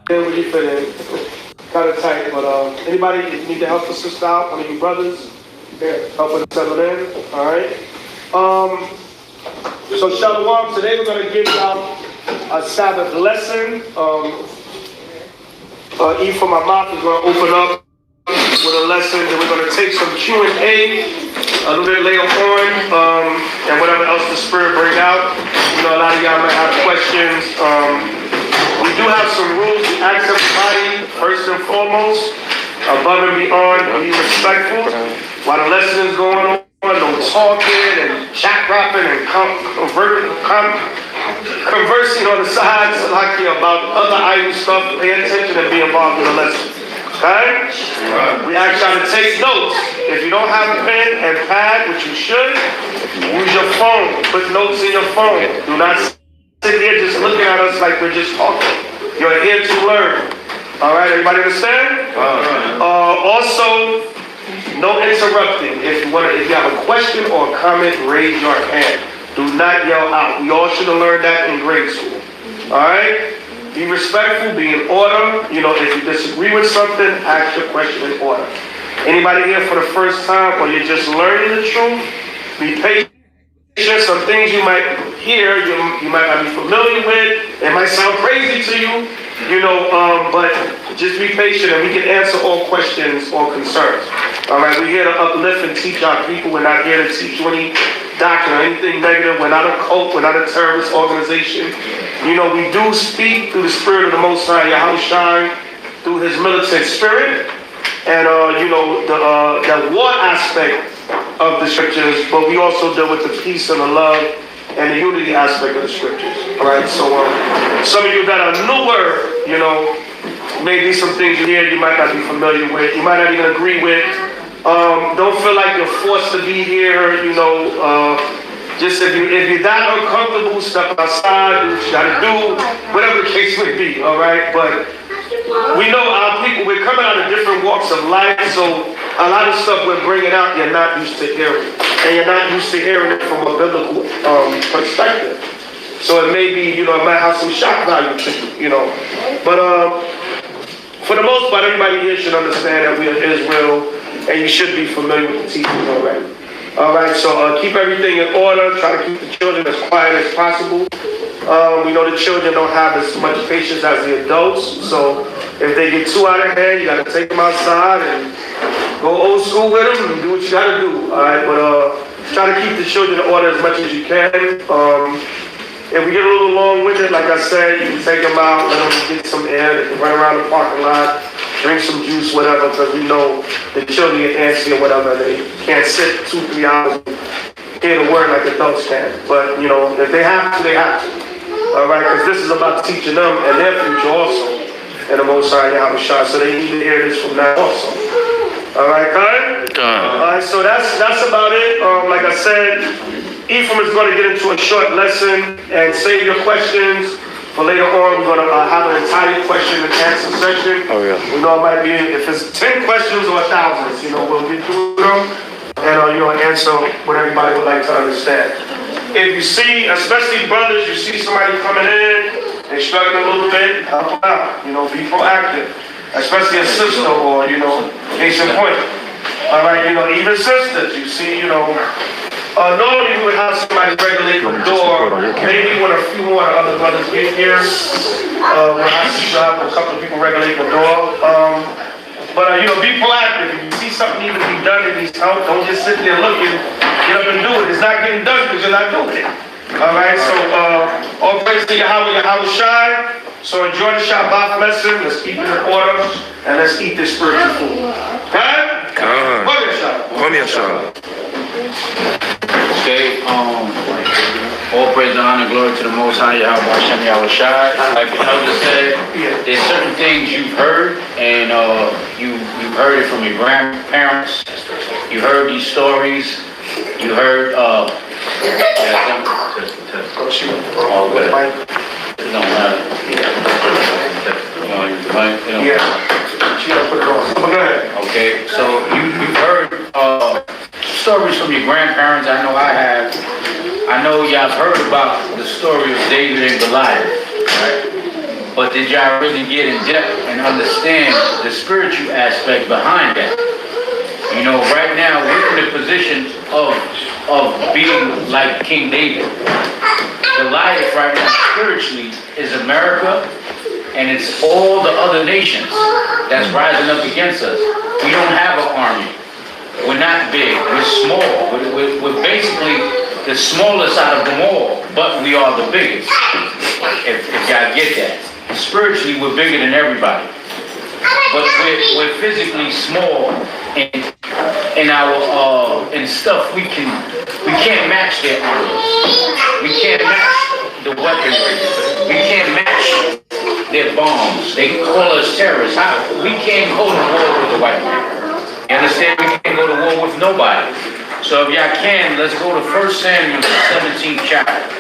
When you fit in, kind of tight, but anybody need to help the sister out? One of you brothers, helping to settle in. All right. So Shalom. Today we're going to give y'all a Sabbath lesson. E from my mouth is going to open up with a lesson. Then we're going to take some Q&A a little bit later on, and whatever else the Spirit bring out. You know, a lot of y'all might have questions. We do have some rules. We ask everybody, first and foremost, above and beyond, be respectful. While the lesson is going on, no talking and chat rapping and conversing on the sides like about other idle stuff. Pay attention and be involved in the lesson. Okay? We ask y'all to take notes. If you don't have a pen and pad, which you should, use your phone. Put notes in your phone. Do not sit here just looking at us like we're just talking. You're here to learn. All right, everybody understand? Also, no interrupting. If you have a question or a comment, raise your hand. Do not yell out. We all should have learned that in grade school. All right? Be respectful, be in order. You know, if you disagree with something, ask your question in order. Anybody here for the first time or you're just learning the truth, be patient. Some things you might hear, you might not be familiar with. It might sound crazy to you, you know, but just be patient and we can answer all questions or concerns. All right, we're here to uplift and teach our people. We're not here to teach you any doctrine or anything negative. We're not a cult. We're not a terrorist organization. You know, we do speak through the Spirit of the Most High, Yahushua, through His militant spirit, and you know, the war aspect of the scriptures, but we also deal with the peace and the love and the unity aspect of the scriptures. All right, so some of you that are newer, you know, maybe some things you hear you might not be familiar with, you might not even agree with. Don't feel like you're forced to be here, you know. Just if you're that uncomfortable, step outside, do what you gotta do, whatever the case may be. All right, but we know our people, we're coming out of different walks of life, so a lot of stuff we're bringing out you're not used to hearing. And you're not used to hearing it from a biblical perspective. So it may be, you know, it might have some shock value to you, you know. But for the most part, everybody here should understand that we are Israel, and you should be familiar with the teachings already. All right, so keep everything in order. Try to keep the children as quiet as possible. We know the children don't have as much patience as the adults, so if they get too out of hand, you got to take them outside and go old school with them and do what you got to do. All right, but try to keep the children in order as much as you can. If we get a little long-winded, like I said, you can take them out, let them get some air. They can run around the parking lot, drink some juice, whatever, because we know the children get antsy or whatever. They can't sit 2-3 hours and hear the word like adults can. But, you know, if they have to, they have to. All right, because this is about teaching them and their future also. And the Most High Yahushua, so they need to hear this from now also. All right, good? All right, so that's about it. Like I said, Ephraim is going to get into a short lesson and save your questions for later on. We're going to have an entire question and answer session. Oh, yeah. We know it might be, if it's 10 questions or 1,000, you know, we'll get through them and, you know, answer what everybody would like to understand. If you see, especially brothers, you see somebody coming in, they struggling a little bit, help them out, you know, be proactive. Especially a sister or, you know, case in point. All right, you know, even sisters, you see, you know, normally we would have somebody regulate the door. Maybe when a few more other brothers get here, we'll have a couple of people regulate the door. But, you know, be proactive. If you see something even be done in these houses, don't just sit there looking, get up and do it. It's not getting done because you're not doing it. All right, so all praise to Yahweh, Yahushua. So enjoy the Shabbat lesson. Let's keep it in order and let's eat this spiritual food. Okay? Okay, all praise and honor and glory to the Most High, Yahweh Hashem Yahushua. Like the elder said, there's certain things you've heard, and you've heard it from your grandparents, You heard these stories. You heard, Oh, shoot. Oh, good. Mike? It don't matter. Yeah. She gotta put it on. Go ahead. Okay, so you've heard stories from your grandparents. I know I have. I know y'all heard about the story of David and Goliath, right? But did y'all really get in depth and understand the spiritual aspect behind that? You know, right now we're in the position of being like King David. Goliath right now spiritually is America, and it's all the other nations that's rising up against us. We don't have an army. We're not big. We're small. We're basically the smallest out of them all, but we are the biggest. If y'all get that. Spiritually, we're bigger than everybody. But we're physically small in our in stuff we can't match their armies. We can't match the weaponry. We can't match their bombs. They call us terrorists. We can't go to war with the white man. You understand? We can't go to war with nobody. So if y'all can, let's go to 1 Samuel, the 17th chapter.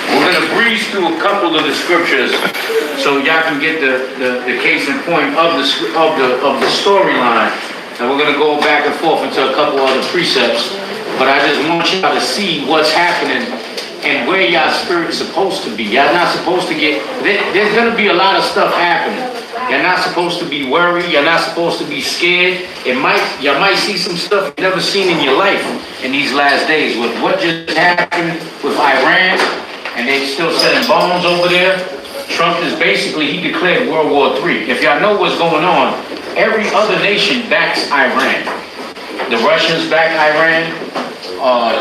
We're going to breeze through a couple of the scriptures so y'all can get the case in point of the storyline. And we're going to go back and forth into a couple other precepts. But I just want y'all to see what's happening and where y'all spirit's supposed to be. Y'all not supposed to get, there's going to be a lot of stuff happening. You're not supposed to be worried. You're not supposed to be scared. You might see some stuff you've never seen in your life in these last days with what just happened with Iran, and they're still selling bombs over there. Trump is basically, he declared World War III. If y'all know what's going on, every other nation backs Iran. The Russians back Iran.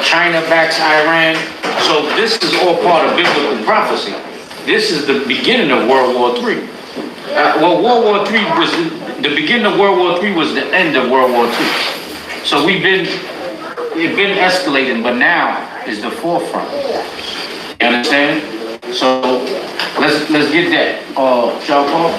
China backs Iran. So this is all part of biblical prophecy. This is the beginning of World War III. World War III was the beginning of World War III was the end of World War II. So it's been escalating, but now is the forefront. You understand? So let's get that. Shall Paul?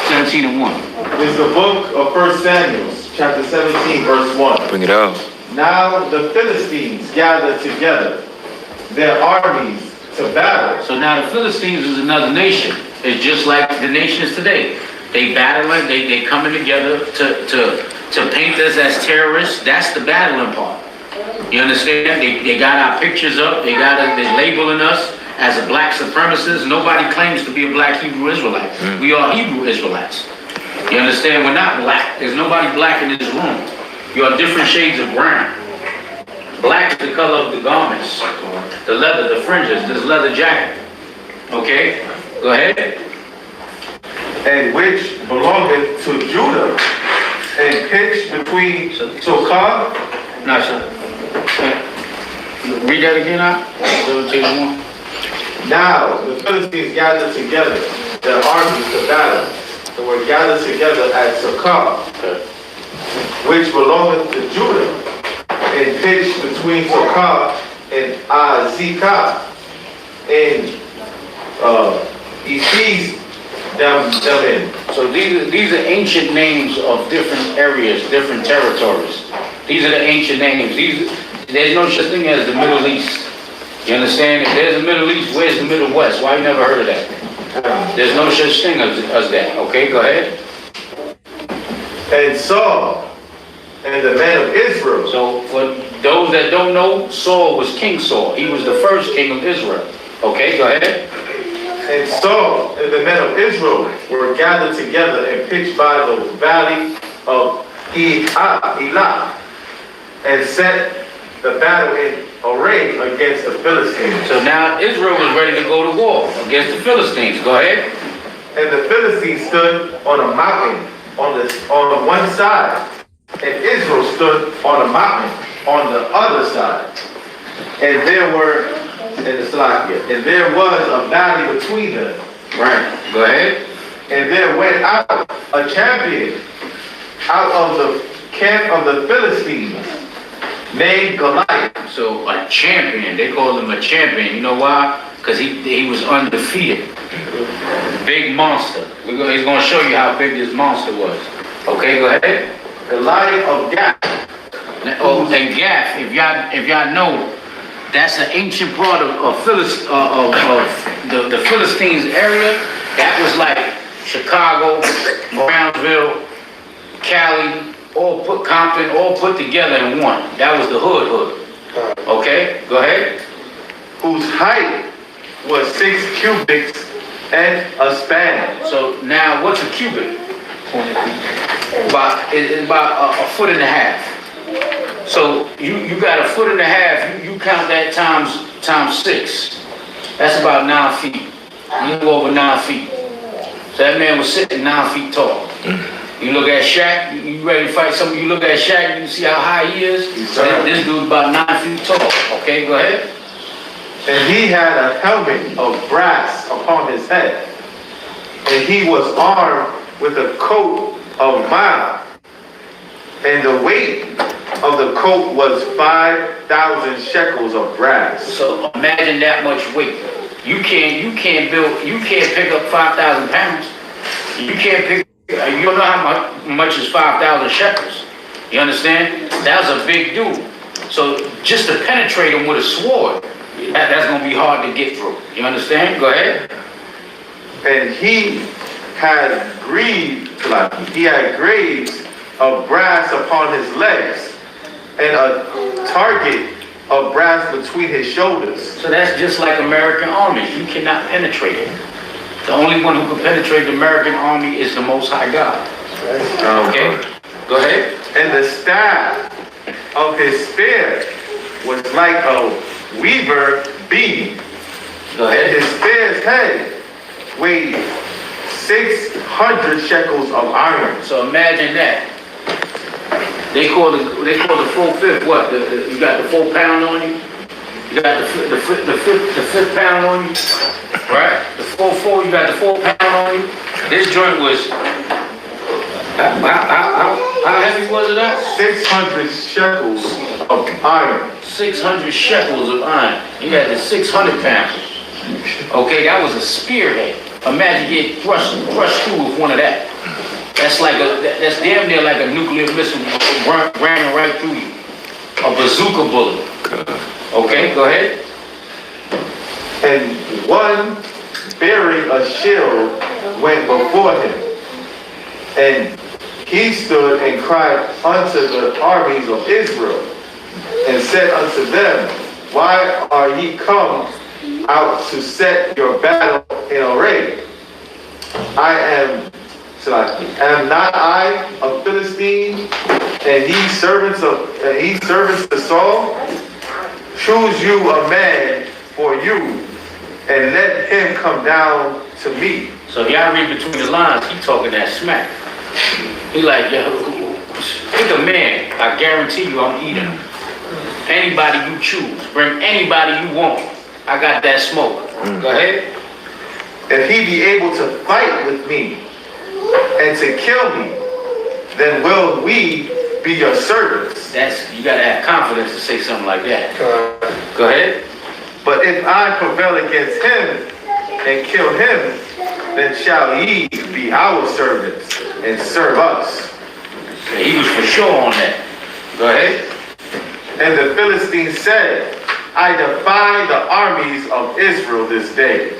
17 and 1. It's the book of 1 Samuel, chapter 17, verse 1. Bring it out. Now the Philistines gathered together their armies to battle. So now the Philistines is another nation. It's just like the nations today. They battling, they coming together to paint us as terrorists. That's the battling part. You understand? They got our pictures up. They're labeling us as a black supremacist. Nobody claims to be a black Hebrew Israelite. We are Hebrew Israelites. You understand? We're not black. There's nobody black in this room. You are different shades of brown. Black is the color of the garments, the leather, the fringes, this leather jacket. Okay? Go ahead. And which belongeth to Judah, and pitched between Sokar. No, sir. Read that again out. 17:1. Now the Philistines gathered together their armies to battle, and were gathered together at Sokar, which belongeth to Judah, and pitched between Sokar and Azekah, and he seized them in. So these are ancient names of different areas, different territories. These are the ancient names. There's no such thing as the Middle East. You understand? If there's a Middle East, where's the Middle West? Why you never heard of that? There's no such thing as that. Okay, go ahead. And Saul and the men of Israel. So for those that don't know, Saul was King Saul. He was the first king of Israel. Okay, go ahead. And Saul and the men of Israel were gathered together and pitched by the valley of Elah, and set the battle in array against the Philistines. So now Israel was ready to go to war against the Philistines. Go ahead. And the Philistines stood on a mountain on one side, and Israel stood on a mountain on the other side. And there was a valley between them. Right. Go ahead. And there went out a champion out of the camp of the Philistines, named Goliath. So a champion, they call him a champion. You know why? Because he was undefeated. Big monster. He's going to show you how big this monster was. Okay, go ahead. Goliath of Gath. Oh, and Gath, if y'all know, that's an ancient part of the Philistines area. That was like Chicago, Brownsville, Cali, Compton, all put together in one. That was the hood. Okay, go ahead. Whose height was 6 cubits and a span. So now, what's a cubit? It's about a foot and a half. So you got a foot and a half. You count that times 6. That's about 9 feet. A little over 9 feet. So that man was sitting 9 feet tall. You look at Shaq. You ready to fight something? You look at Shaq. You can see how high he is. This dude's about 9 feet tall. Okay, go ahead. And he had a helmet of brass upon his head. And he was armed with a coat of mail. And the weight of the coat was 5,000 shekels of brass. So imagine that much weight. You can't pick up 5,000 pounds. You don't know how much is 5,000 shekels. You understand? That was a big dude. So just to penetrate him with a sword, that's gonna be hard to get through. You understand? Go ahead. And he had graves of brass upon his legs, and a target of brass between his shoulders. So that's just like American armies. You cannot penetrate it. The only one who can penetrate the American army is the Most High God. Okay? Go ahead. And the staff of his spear was like a weaver beam. Go And ahead. his spear's head weighed 600 shekels of iron. So imagine that. They call the 4/5 what? You got the 4 pound on you. You got the fifth pound on you, right? The 4/4. You got the 4 pound on you. This joint was how heavy was it? At 600 shekels of iron. 600 shekels of iron. You had the 600 pounds. Okay, that was a spearhead. Imagine getting thrust through with one of that. That's damn near like a nuclear missile ramming right through you. A bazooka bullet. Okay, go ahead. And one bearing a shield went before him. And he stood and cried unto the armies of Israel, and said unto them, why are ye come out to set your battle in array? Am not I a Philistine, and ye servants to Saul? Choose you a man for you, and let him come down to me. So if y'all read between the lines, he talking that smack. He like, yo, pick a man. I guarantee you I'm eating him. Anybody you choose. Bring anybody you want. I got that smoke. Go ahead. If he be able to fight with me and to kill me, then will we be your servants. You gotta have confidence to say something like that. Go ahead. But if I prevail against him and kill him, then shall ye be our servants and serve us. He was for sure on that. Go ahead. And the Philistines said, I defy the armies of Israel this day.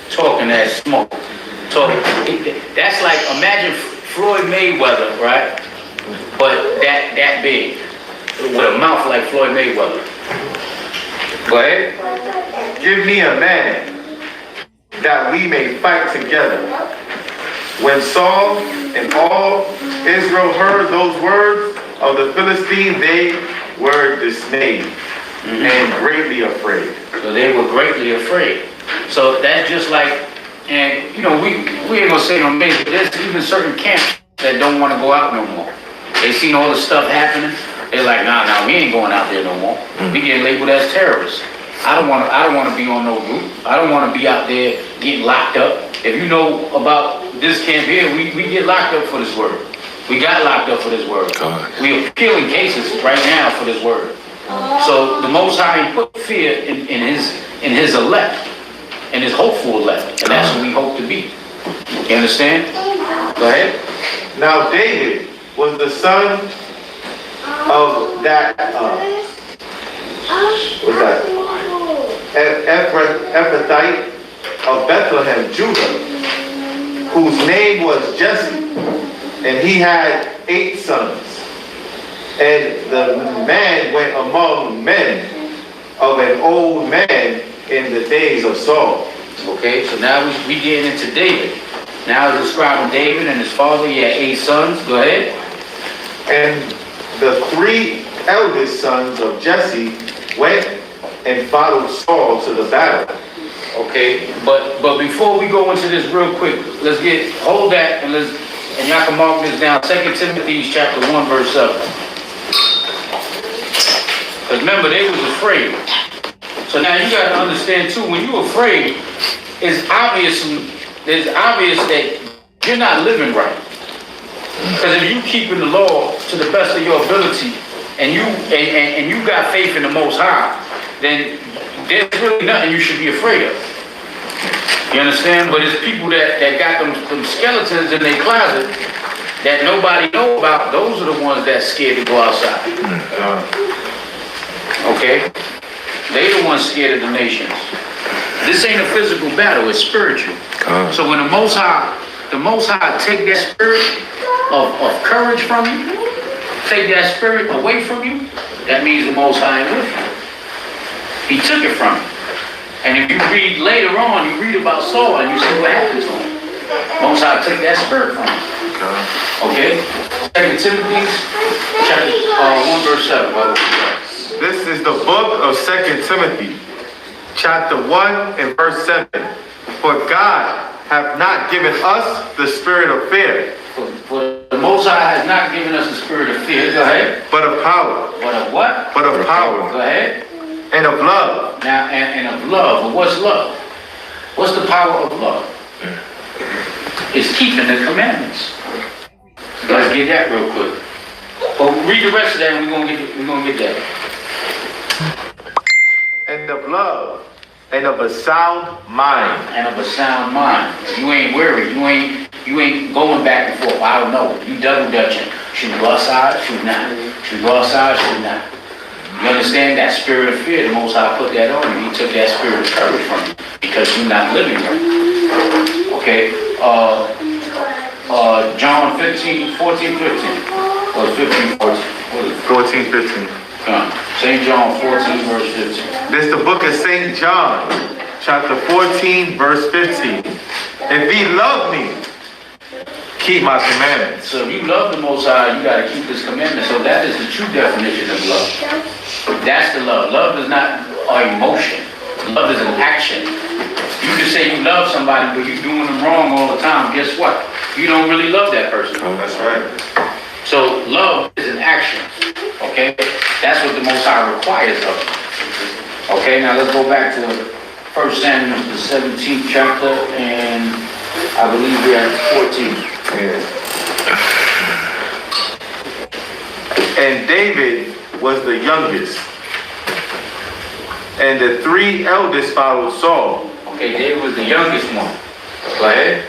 Talking that smoke. That's like, imagine Floyd Mayweather, right? But that big. With a mouth like Floyd Mayweather. Go ahead. Give me a man that we may fight together. When Saul and all Israel heard those words of the Philistine, they were dismayed and greatly afraid. So they were greatly afraid. So that's just like, and we ain't gonna say no names, but there's even certain camps that don't want to go out no more. They seen all the stuff happening. They're like, nah, we ain't going out there no more. We get labeled as terrorists. I don't want to be on no group. I don't want to be out there getting locked up. If you know about this camp here, we get locked up for this word. We got locked up for this word. We are appealing cases right now for this word. So the Most High put fear in his elect, in his hopeful elect, and that's what we hope to be. You understand? Go ahead. Now David was the son of that, what's that? Ephrathite of Bethlehem, Judah, whose name was Jesse, and he had 8 sons. And the man went among men of an old man in the days of Saul. Okay, so now we get into David. Now it's describing David and his father. He had 8 sons. Go ahead. And the 3 eldest sons of Jesse went and followed Saul to the battle. Okay, but before we go into this real quick, let's hold that and y'all can mark this down. 2 Timothy chapter 1 verse 7. Because remember, they was afraid. So now you got to understand too, when you're afraid, it's obvious that you're not living right. Because if you keeping the law to the best of your ability, and you got faith in the Most High, then there's really nothing you should be afraid of. You understand? But it's people that got them skeletons in their closet that nobody know about. Those are the ones that's scared to go outside. Okay? They the ones scared of the nations. This ain't a physical battle, it's spiritual. So when the Most High take that spirit of courage from you, take that spirit away from you, that means the Most High ain't with you. He took it from you. And if you read later on, you read about Saul and you see what happened to him. Most High took that spirit from him. Okay? 2 Timothy chapter 1 verse 7. This is the book of 2 Timothy, chapter 1 and verse 7. For God hath not given us the spirit of fear. For the Most High has not given us the spirit of fear. Go ahead. But of power. But of what? But of power. Go ahead. And of love. Now, and of love. But what's love? What's the power of love? It's keeping the commandments. Let's get that real quick. But read the rest of that and we're gonna get that. And of love. And of a sound mind. And of a sound mind. You ain't worried. You ain't going back and forth. I don't know. You double dutching. Should we go outside? Should we not? Should we go outside? Should we not? You understand that spirit of fear? The Most High put that on you. He took that spirit of courage from you because you're not living right. Okay. John 14, 15. Or 15, 14. What is it? 14, 15. St. John 14, verse 15. This is the book of St. John, chapter 14, verse 15. If ye love me, keep my commandments. So if you love the Most High, you got to keep His commandments. So that is the true definition of love. That's the love. Love is not an emotion. Love is an action. You can say you love somebody, but you're doing them wrong all the time. Guess what? You don't really love that person. That's right. So love is an action. Okay? That's what the Most High requires of us. Okay, now let's go back to 1 Samuel, the 17th chapter, and I believe we're at 14. Yeah. And David was the youngest. And the 3 eldest followed Saul. Okay, David was the youngest one. Go ahead.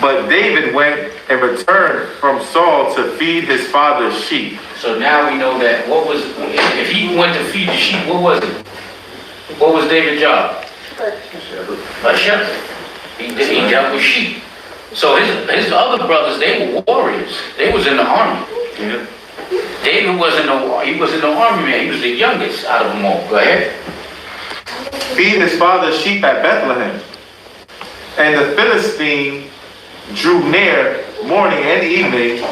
But David went and returned from Saul to feed his father's sheep. So now we know that if he went to feed the sheep, what was it? What was David's job? A shepherd. He dealt with sheep. So his other brothers, they were warriors. They was in the army. Yeah. David he was in the army, man. He was the youngest out of them all. Go ahead. Feed his father's sheep at Bethlehem. And the Philistine drew near morning and evening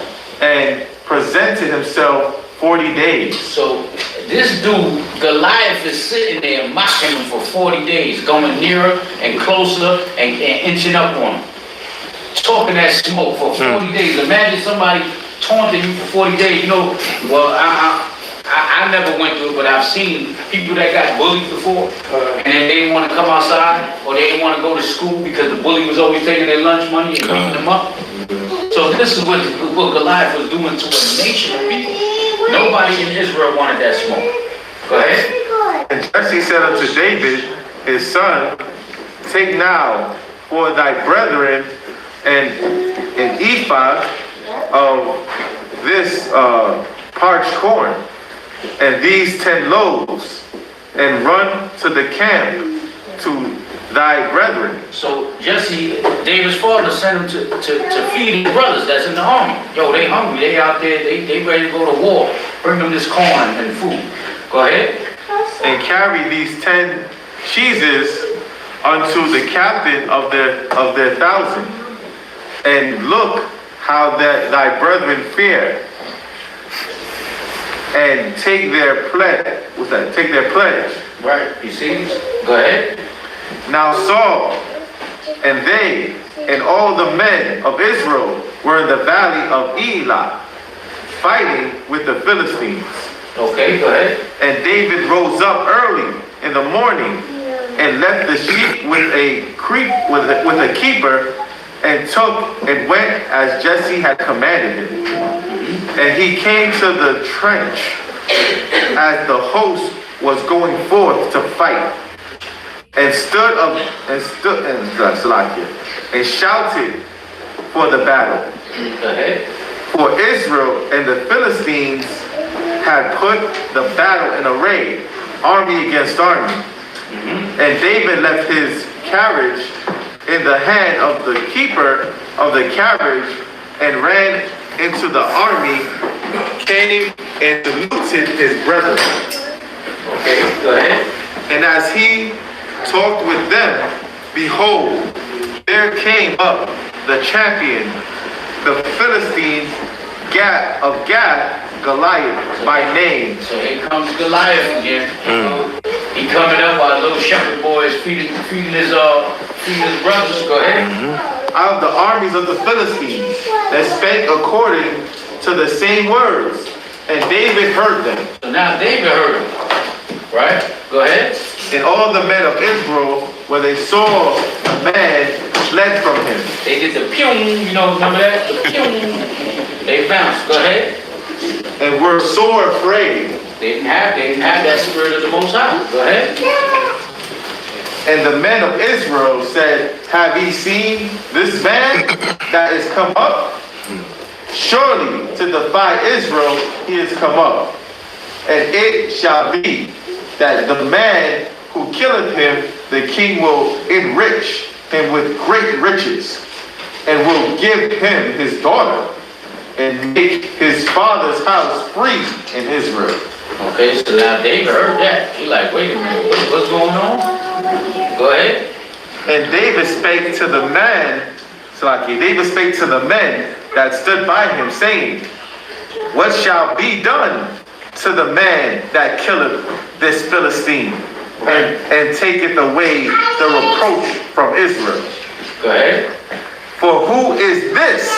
and presented himself 40 days. So this dude, Goliath, is sitting there mocking him for 40 days, going nearer and closer and inching up on him. Talking that smoke for 40 days. Imagine somebody taunting you for 40 days. You know, well, I never went through it, but I've seen people that got bullied before, and then they didn't want to come outside, or they didn't want to go to school because the bully was always taking their lunch money and beating them up. So this is what Goliath was doing to a nation of people. Nobody in Israel wanted that smoke. Go ahead. And Jesse said unto David, his son, take now for thy brethren an ephah of this parched corn and these 10 loaves, and run to the camp to thy brethren. So Jesse, David's father sent him to feed his brothers that's in the army. Yo, they hungry, they out there, they ready to go to war. Bring them this corn and food. Go ahead. And carry these 10 cheeses unto the captain of their 1,000. And look how that thy brethren fare, and take their pledge. What's that? Take their pledge. Right, you see? Go ahead. Now Saul and they and all the men of Israel were in the valley of Elah, fighting with the Philistines. Okay, go ahead. And David rose up early in the morning and left the sheep with a keeper, and took and went as Jesse had commanded him. And he came to the trench as the host was going forth to fight, and stood up and shouted for the battle. Go ahead. For Israel and the Philistines had put the battle in array, army against army. And David left his carriage in the hand of the keeper of the carriage, and ran into the army, came and saluted his brethren. Okay, go ahead. And as he talked with them, behold, there came up the champion, the Philistine of Gath, Goliath by name. So here comes Goliath again. He coming up while little shepherd boy is feeding his brothers. Go ahead. Out of the armies of the Philistines that spake according to the same words, and David heard them. So now David heard him. Right? Go ahead. And all the men of Israel, when they saw a man, fled from him. They did the pew, remember that? The pew. They bounced. Go ahead. And were sore afraid. They didn't have that spirit of the Most High. Go ahead. And the men of Israel said, have ye seen this man that is come up? Surely to defy Israel he is come up. And it shall be that the man who killeth him, the king will enrich him with great riches, and will give him his daughter, and make his father's house free in Israel. Okay, so now David heard that. He like, wait a minute, what's going on? Go ahead. And David spake to the man, David spake to the men that stood by him, saying, what shall be done to the man that killeth this Philistine, and taketh away the reproach from Israel? Go ahead. For who is this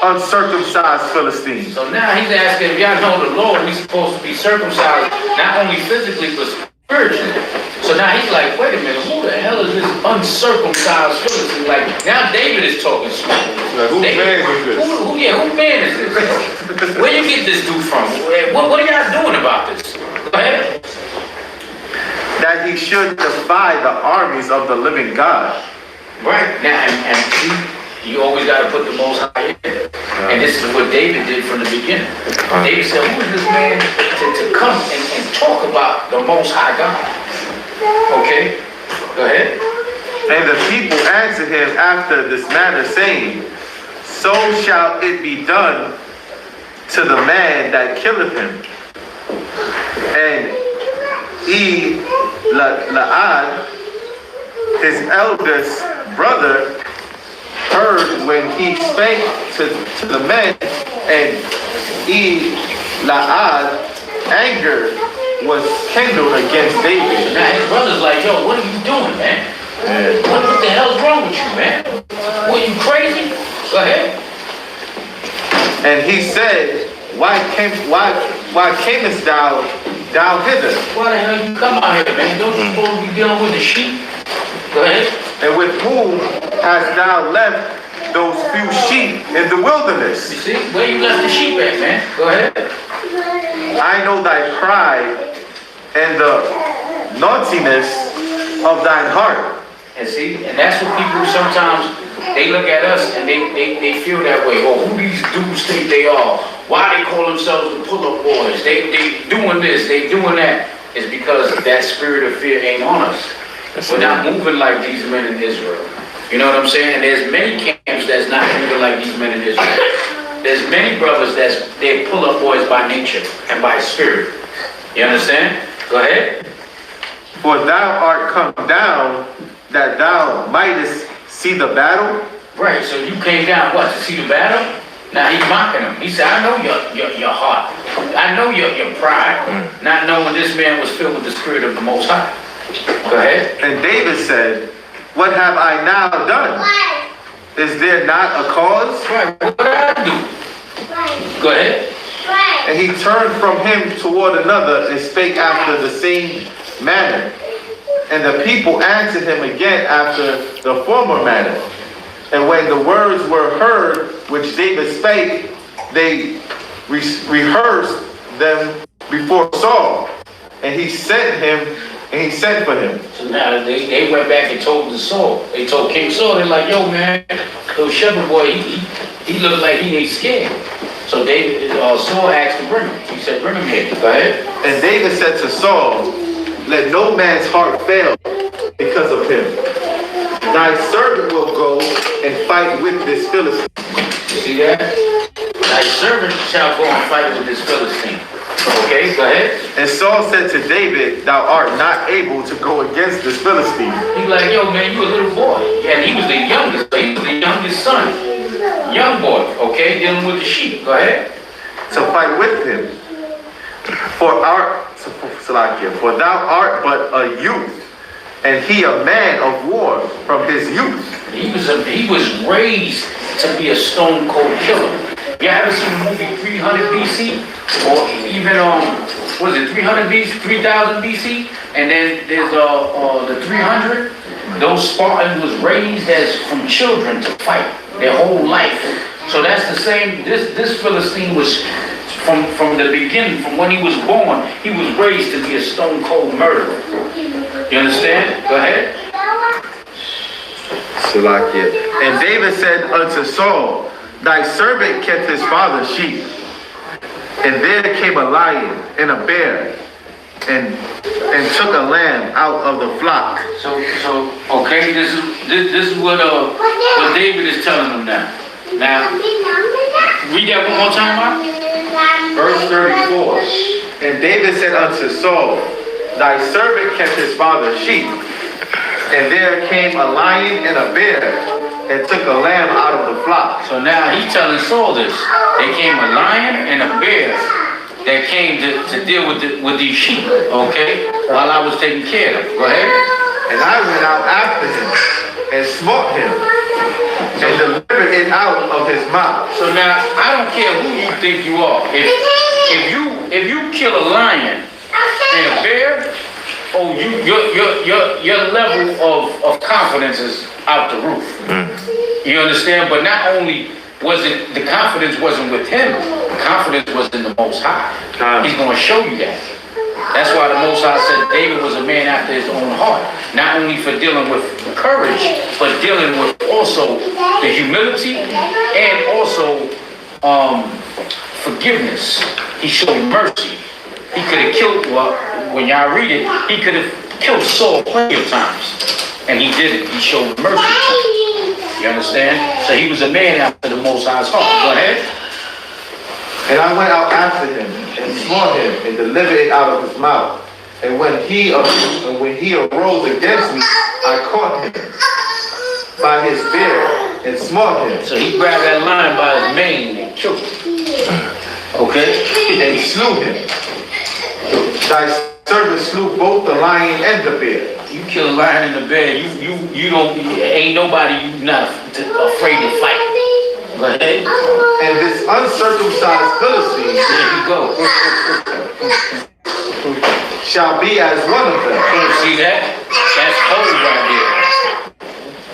uncircumcised Philistine? So now he's asking, if y'all know the Lord, we're supposed to be circumcised, not only physically, but spiritually. So now he's like, wait a minute, who the hell is this uncircumcised Philistine? Like, now David is talking. Like, whose man is this? Who man is this? Where you get this dude from? What are y'all doing about this? Go ahead. That he should defy the armies of the living God. Right. Now, and you always got to put the Most High in. And this is what David did from the beginning. David said, who is this man to come and talk about the Most High God? Okay, go ahead. And the people answered him after this manner, saying, so shall it be done to the man that killeth him. And Laad, his eldest brother, heard when he spake to the men, and Laad anger was kindled against David. Now his brother's like, yo, what are you doing, man? What the hell's wrong with you, man? What, you crazy? Go ahead. And he said, why camest thou hither? Why the hell you come out here, man? Don't you supposed to be dealing with the sheep? Go ahead. And with whom hast thou left those few sheep in the wilderness? You see, where you left the sheep at, man? Go ahead. I know thy pride and the naughtiness of thine heart. And see, and that's what people sometimes they look at us and they feel that way. Oh, who these dudes think they are? Why they call themselves the pull-up boys? They doing this, they doing that. It's because that spirit of fear ain't on us. We're not moving like these men in Israel. You know what I'm saying? And there's many camps that's not moving like these men in Israel. There's many brothers they're pull-up boys by nature and by spirit. You understand? Go ahead. For thou art come down that thou mightest see the battle. Right, so you came down, what, to see the battle? Now he's mocking him. He said, I know your heart. I know your pride. Not knowing this man was filled with the spirit of the Most High. Go ahead. And David said, what have I now done? Is there not a cause? Right, what did I do? Go ahead. And he turned from him toward another and spake after the same manner. And the people answered him again after the former manner. And when the words were heard which David spake, they rehearsed them before Saul. And he sent for him. So now they went back and told the Saul. They told King Saul, they're like, yo man, little shepherd boy, he looked like he ain't scared. So Saul asked to bring him. He said, bring him here. Go ahead. And David said to Saul, let no man's heart fail because of him. Thy servant will go and fight with this Philistine. You see that? Thy servant shall go and fight with this Philistine. Okay, go ahead. And Saul said to David, thou art not able to go against this Philistine. He's like, yo man, you a little boy. And he was the youngest. He was the youngest son. Young boy, okay, dealing with the sheep. Go ahead. To fight with him. For thou art but a youth, and he a man of war from his youth. He was raised to be a stone cold killer. You ever seen the movie 300 BC? Or even, what is it, 300 BC, 3000 BC? And then there's the 300. Those Spartans was raised as from children to fight their whole life. So that's the same, this Philistine was from the beginning, from when he was born, he was raised to be a stone cold murderer. You understand? Go ahead. And David said unto Saul, thy servant kept his father's sheep. And there came a lion and a bear, and took a lamb out of the flock. So okay, this is what David is telling them now. Now, read that one more time, Mark. Verse 34. And David said unto Saul, thy servant kept his father's sheep. And there came a lion and a bear, and took a lamb out of the flock. So now he's telling Saul this. There came a lion and a bear that came to deal with these sheep, okay? While I was taking care of them. Go ahead. And I went out after him, and smote him, and delivered it out of his mouth. So now, I don't care who you think you are. If you kill a lion and a bear, oh, your level of confidence is out the roof. You understand? But not only wasn't the confidence wasn't with him, the confidence was in the Most High. He's going to show you that. That's why the Most High said David was a man after his own heart. Not only for dealing with courage, but dealing with also the humility and also forgiveness. He showed mercy. He could have killed, well, when y'all read it, he could have killed Saul plenty of times. And he didn't. He showed mercy. You understand? So he was a man after the Most High's heart. Go ahead. And I went out after him, and smote him, and delivered it out of his mouth. And when he arose against me, I caught him by his beard, and smote him. So he grabbed that lion by his mane and killed him. Okay? And slew him. Thy servant slew both the lion and the bear. You kill a lion and a bear, you don't, ain't nobody you not afraid to fight. Go ahead. And this uncircumcised Philistine, There you go. shall be as one of them. See that? That's cold right there.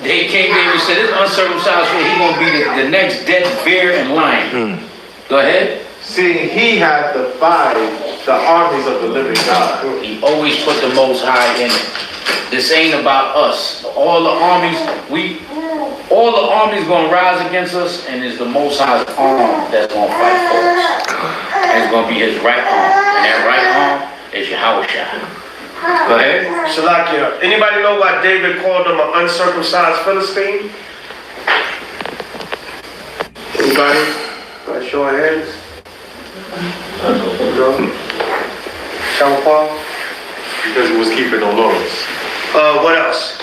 David said, this uncircumcised Philistine, he's going to be the next dead bear and lion. Go ahead. Seeing he hath defied the armies of the living God. He always put the Most High in it. This ain't about us. All the armies, All the armies gonna rise against us, and it's the Most High's arm that's gonna fight for us. And it's gonna be his right arm. And that right arm is Yahushua. Go ahead. Shalakia. Anybody know why David called him an uncircumcised Philistine? Anybody? By show of hands. No? Paul? Because he was keeping the laws. What else?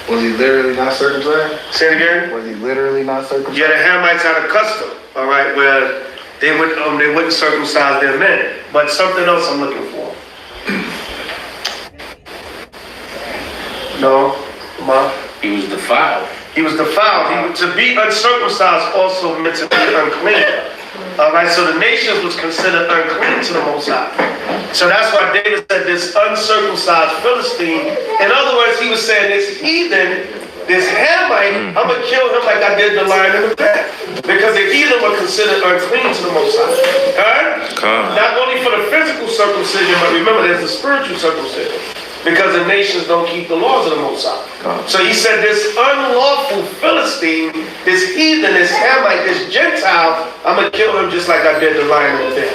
Was he literally not circumcised? Say it again. Was he literally not circumcised? Yeah, the Hamites had a custom, all right, where they wouldn't circumcise their men. But something else I'm looking for. No, Ma. He was defiled. He was defiled. To be uncircumcised also meant to be unclean. All right, so the nations was considered unclean to the Most High. So that's why David said this uncircumcised Philistine. In other words, he was saying this heathen, this Hamite, I'm going to kill him like I did the lion and the bear. Because the heathen were considered unclean to the Most High. All right? Not only for the physical circumcision, but remember there's the spiritual circumcision. Because the nations don't keep the laws of the Most High. So he said this unlawful Philistine, this heathen, this Hamite, this Gentile, I'm going to kill him just like I did the lion and the bear.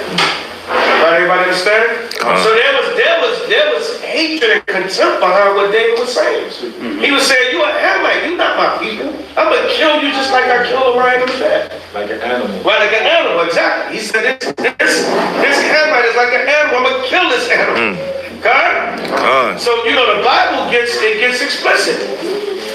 Right, everybody understand? So there was hatred and contempt behind what David was saying. He was saying, you a Hamite, you not my people. I'm going to kill you just like I killed a lion and the bear. Like an animal. Right, like an animal, exactly. He said, this Hamite is like an animal, I'm going to kill this animal. God? So, the Bible gets explicit.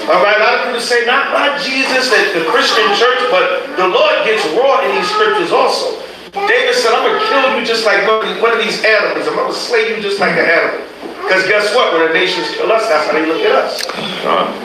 All right, a lot of people say, not Jesus, the Christian church, but the Lord gets raw in these scriptures also. David said, I'm going to kill you just like one of these animals. I'm going to slay you just like an animal. Because guess what? When the nations kill us, that's how they look at us.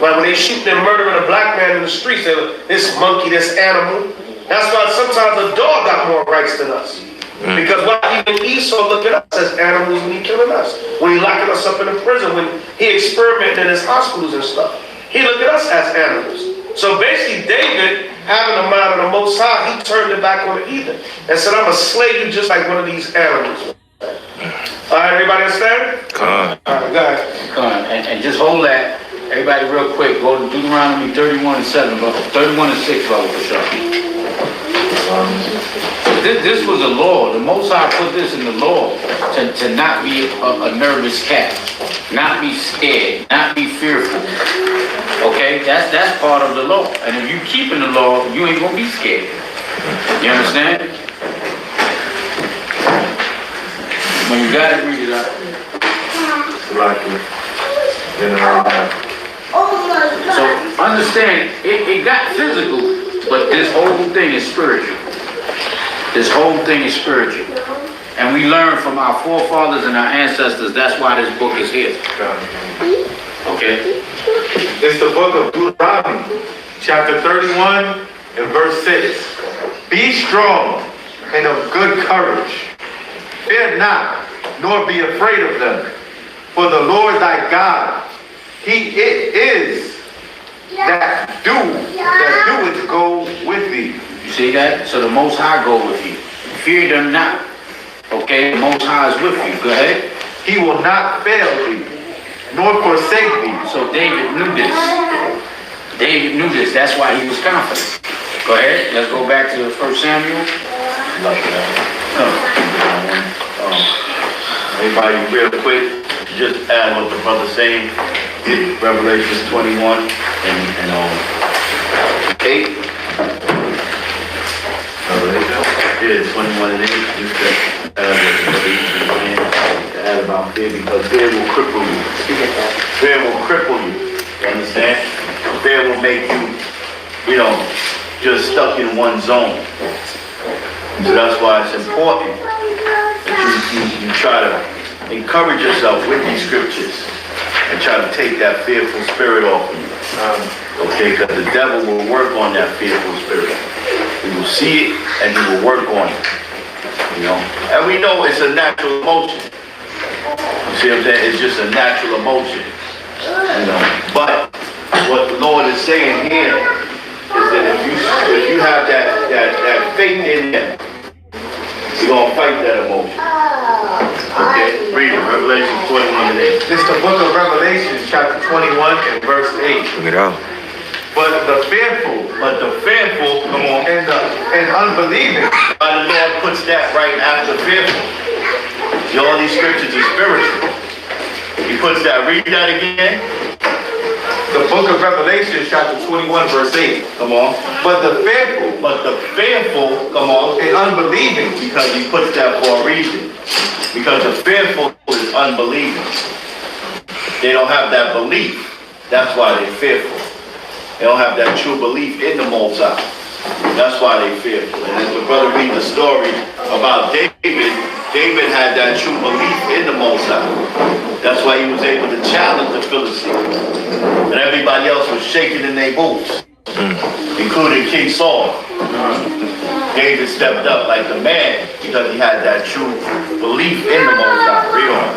When they shoot and murdering a black man in the streets, they look, this monkey, this animal. That's why sometimes a dog got more rights than us. Because why even Esau look at us as animals when he killing us? When he locking us up in a prison, when he experimenting in his hospitals and stuff. He look at us as animals. So basically David, having the mind of the Most High, he turned it back on the heathen and said, I'm going to slay you just like one of these animals. All right, everybody understand? All right, go ahead. And just hold that. Everybody real quick, go to Deuteronomy 31:7, 31:6, brother, for sure. This was a law. The Most High put this in the law to not be a nervous cat, not be scared, not be fearful. Okay, that's part of the law. And if you keeping the law, you ain't gonna be scared. You understand? When you got it, read it out. So understand, it got physical, but this whole thing is spiritual. This whole thing is spiritual. And we learn from our forefathers and our ancestors, that's why this book is here. Okay? It's the book of Deuteronomy, chapter 31 and verse 6. Be strong and of good courage. Fear not, nor be afraid of them. For the Lord thy God, it is that doeth go with thee. You see that? So the Most High go with you. Fear them not. Okay? The Most High is with you. Go ahead. He will not fail thee, nor forsake thee. So David knew this. David knew this. That's why he was confident. Go ahead. Let's go back to 1 Samuel. Everybody real quick, just add what the brother's saying. Get Revelation 21 and 8. Yeah, 21 and 8. Just to add about fear, because fear will cripple you. Fear will cripple you. You understand? Fear will make you, just stuck in one zone. So that's why it's important that you try to encourage yourself with these scriptures and try to take that fearful spirit off of you. Okay, because the devil will work on that fearful spirit. He will see it and he will work on it. And we know it's a natural emotion. You see what I'm saying? It's just a natural emotion. But what the Lord is saying here is that if you have that faith in him, you're going to fight that emotion. Okay, read it, Revelation 21 and 8. It's the book of Revelation, chapter 21 and verse 8. Bring it out. But the fearful But the fearful, come on, and unbelieving why the Lord puts that right after fearful. See, all these scriptures are spiritual. He puts that, read that again. the book of Revelation, chapter 21, verse 8. Come on. But the fearful But the fearful, come on, and unbelieving, because he puts that for a reason. Because the fearful is unbelieving. They don't have that belief. That's why they're fearful. They don't have that true belief in the Most High. That's why they're fearful. And as the brother read the story about David, David had that true belief in the Most High. That's why he was able to challenge the Philistines. And everybody else was shaking in their boots, including King Saul. David stepped up like the man because he had that true belief in the Most High. Read on.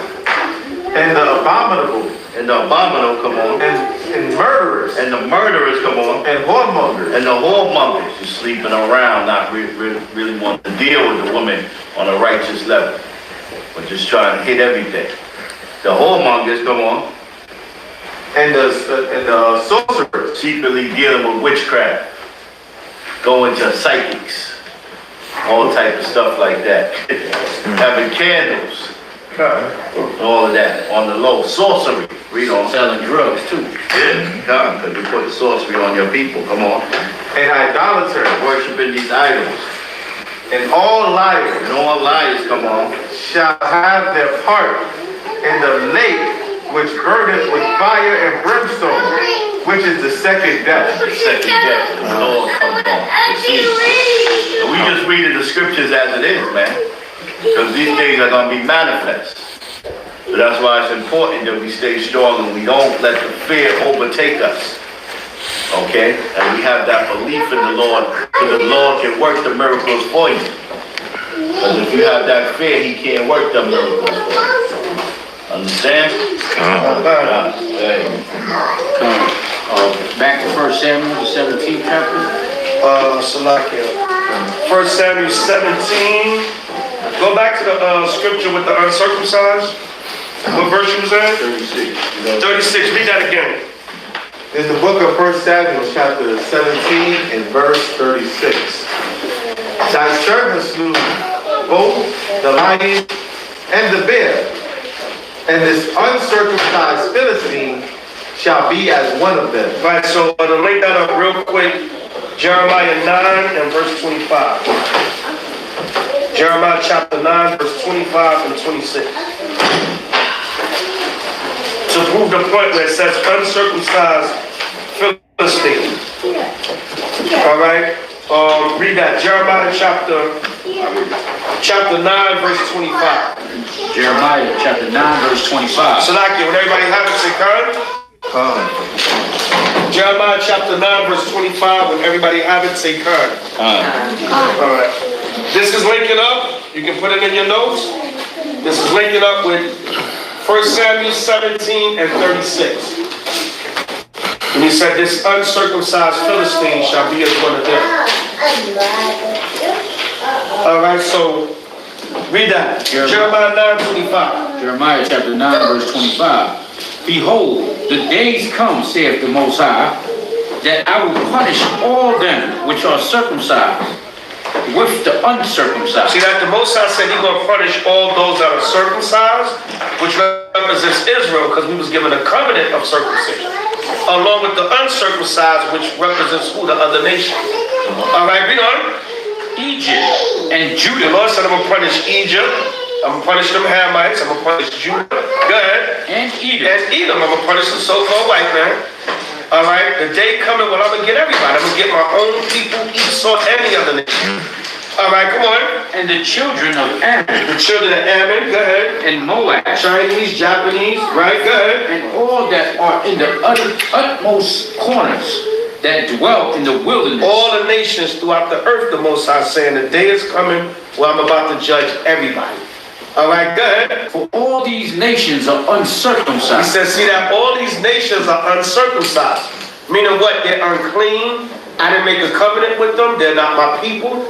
and the abominable, And the abominable, come on. and murderers, And the murderers, come on. and whoremongers, And the whoremongers, just sleeping around, not really want to deal with the woman on a righteous level, but just trying to hit everything. The whoremongers, come on, and the sorcerers, secretly dealing with witchcraft, going to psychics, all type of stuff like that. Having candles, all of that on the low. Sorcery, read on. Selling drugs too. Yeah, God, because you put the sorcery on your people, come on. and idolaters, Worshiping these idols. and all liars And all liars, come on. shall have their part in the lake which burneth with fire and brimstone, which is the second death. The second death, the Lord comes on. You see? And we just reading the scriptures as it is, man. Because these things are going to be manifest. So that's why it's important that we stay strong and we don't let the fear overtake us. Okay? And we have that belief in the Lord, so the Lord can work the miracles for you. Because if you have that fear, he can't work the miracles for you. Understand? Back to 1 Samuel, the 17th chapter. Salakia. 1 Samuel 17. Go back to the scripture with the uncircumcised. What verse you was at? 36. 36. Read that again. In the book of 1 Samuel, chapter 17, and verse 36. Thy servant slew both the lion and the bear, and this uncircumcised Philistine shall be as one of them. Right, so to link that up real quick, Jeremiah 9 and verse 25. Jeremiah chapter 9, verse 25 and 26. To prove the point where it says uncircumcised Philistine. All right, read that. Jeremiah chapter 9, verse 25. Jeremiah chapter 9, verse 25. Salakia, when everybody have it, say Khan. Jeremiah chapter 9, verse 25. When everybody have it, say Khan. All right. This is linking up. You can put it in your notes. This is linking up with 1 Samuel 17 and 36. And he said, this uncircumcised Philistine shall be as one of them. All right, so read that. Jeremiah 9:25. Jeremiah chapter 9, verse 25. Behold, the days come, saith the Most High, that I will punish all them which are circumcised with the uncircumcised. See that the Most High said he's going to punish all those that are circumcised, which represents Israel, because we was given a covenant of circumcision, along with the uncircumcised, which represents who? The other nations. All right, read on. Egypt and The Judah Lord said, I'm going to punish Egypt. I'm going to punish them Hamites. I'm going to punish Judah. Go ahead. and Edom. And Edom. I'm going to punish the so-called white man. All right. The day coming when I'm going to get everybody. I'm going to get my own people, Esau, and the other nation. All right, come on. And the children of Ammon The children of Ammon. Go ahead. and Moab Chinese, Japanese. Right. Go ahead. and all that are in the utmost corners that dwell in the wilderness. All the nations throughout the earth, the Most High saying, the day is coming where I'm about to judge everybody. All right, go ahead. For all these nations are He uncircumcised. says, see that all these nations are uncircumcised. Meaning what? They're unclean. I didn't make a covenant with them. They're not my people.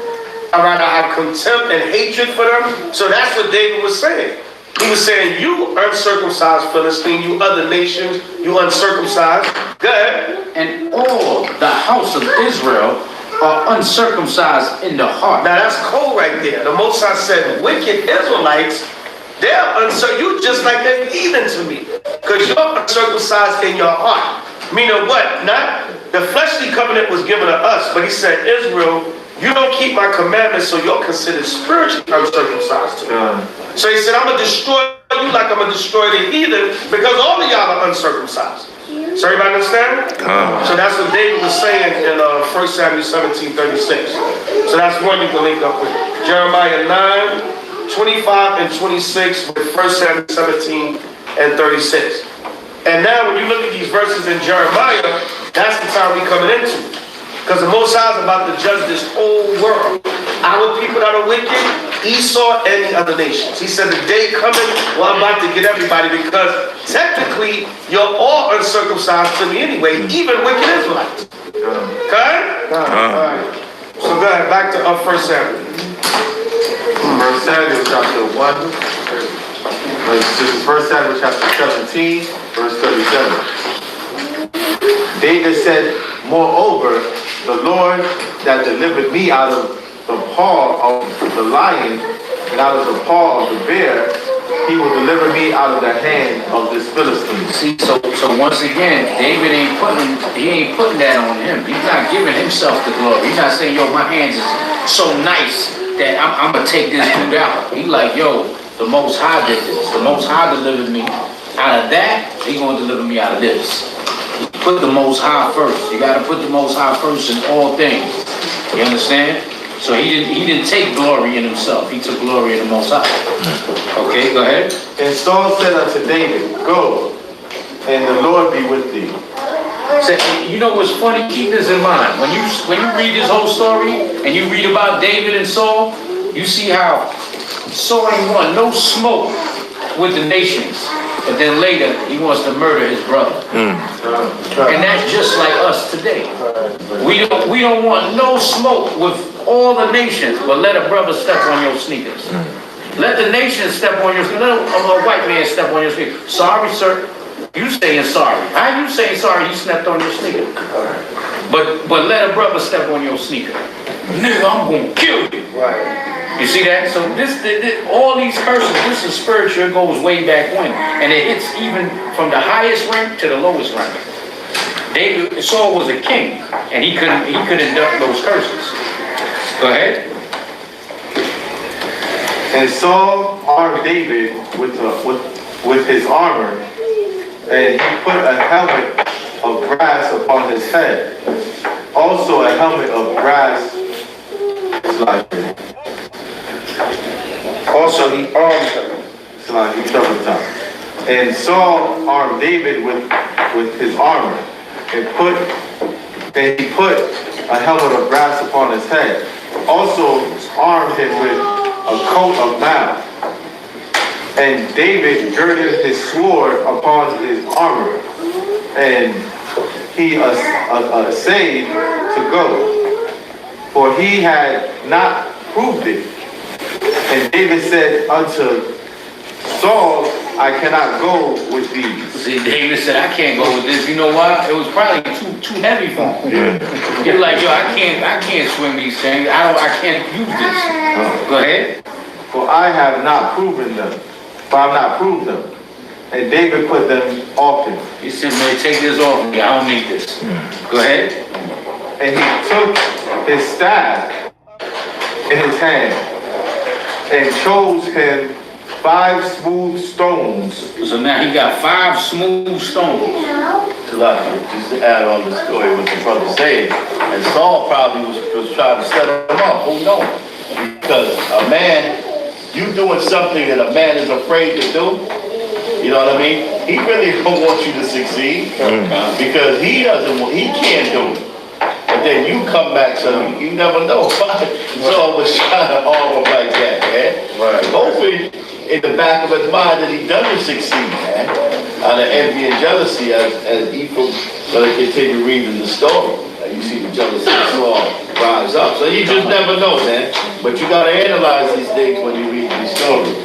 All right, I have contempt and hatred for them. So that's what David was saying. He was saying, you uncircumcised Philistine, you other nations, you uncircumcised. Go ahead. And all the house of Israel are uncircumcised in the heart. Now that's cold right there. The Most High said, wicked Israelites, they're uncircumcised. You just like a heathen to me. Because you're uncircumcised in your heart. Meaning what? Not the fleshly covenant was given to us, but he said, Israel, you don't keep my commandments, so you're considered spiritually uncircumcised to me. So he said, I'm going to destroy you like I'm going to destroy the heathen, because all of y'all are uncircumcised. So everybody understand? So that's what David was saying in 1 Samuel 17:36. So that's one you can link up with. Jeremiah 9:25 and 26 with 1 Samuel 17 and 36. And now when you look at these verses in Jeremiah, that's the time we're coming into. Because the Most High is about to judge this whole world. Our people that are wicked, Esau, and the other nations. He said the day coming, well, I'm about to get everybody, because technically you're all uncircumcised to me anyway, even wicked Israelites. Okay? Alright. So go ahead, back to 1 Samuel. 1 Samuel chapter 1. This is 1 Samuel chapter 17, verse 37. David said, moreover, the Lord that delivered me out of the paw of the lion and out of the paw of the bear, he will deliver me out of the hand of this Philistine. See, so once again, David ain't putting that on him. He's not giving himself the glory. He's not saying, yo, my hands is so nice that I'm gonna take this dude out. He like, yo, the Most High did this. The Most High delivered me out of that. He gonna deliver me out of this. Put the Most High first. You gotta put the Most High first in all things. You understand? So he didn't take glory in himself. He took glory in the Most High. Okay, go ahead. And Saul said unto David, go, and the Lord be with thee. So, you know what's funny? Keep this in mind. When you read this whole story and you read about David and Saul, you see how Saul ain't want no smoke with the nations, but then later he wants to murder his brother. And that's just like us today. We don't want no smoke with all the nations, but let a brother step on your sneakers. Let the nations step on your sneakers. Let a white man step on your sneakers. Sorry, sir. You saying sorry. How you saying sorry? He stepped on your sneaker. But let a brother step on your sneaker. Nigga, I'm gonna kill you. Right. You see that? So this all these curses, this is spiritual. It goes way back when, and it hits even from the highest rank to the lowest rank. Saul was a king, and he couldn't induct those curses. Go ahead. And Saul armed David with his armor, and he put a helmet of brass upon his head. Also a helmet of brass. Also, he armed him. And Saul armed David with his armor, and he put a helmet of brass upon his head. Also armed him with a coat of mail. And David girded his sword upon his armor, and he essayed to go, for he had not proved it. And David said unto Saul, I cannot go with these. See, David said, I can't go with this. You know why? It was probably too heavy for him. You're like, yo, I can't swing these things. I can't use this. Go ahead. For I have not proven them. For I have not proved them. And David put them off him. He said, man, take this off me. I don't need this. Go ahead. And he took his staff in his hand and chose him 5 smooth stones. So now he got 5 smooth stones. Just to add on the story what the brother said, and Saul probably was trying to set him up. Who knows? Because a man, you doing something that a man is afraid to do, you know what I mean? He really don't want you to succeed because he can't do it. But then you come back to him, you never know. So was trying to arm him like that, man. Right. Hoping in the back of his mind that he doesn't succeed, man. Out of envy and jealousy, as Ephraim gonna continue reading the story. You see the jealousy of Saul rise up. So you just never know, man. But you gotta analyze these things when you read these stories.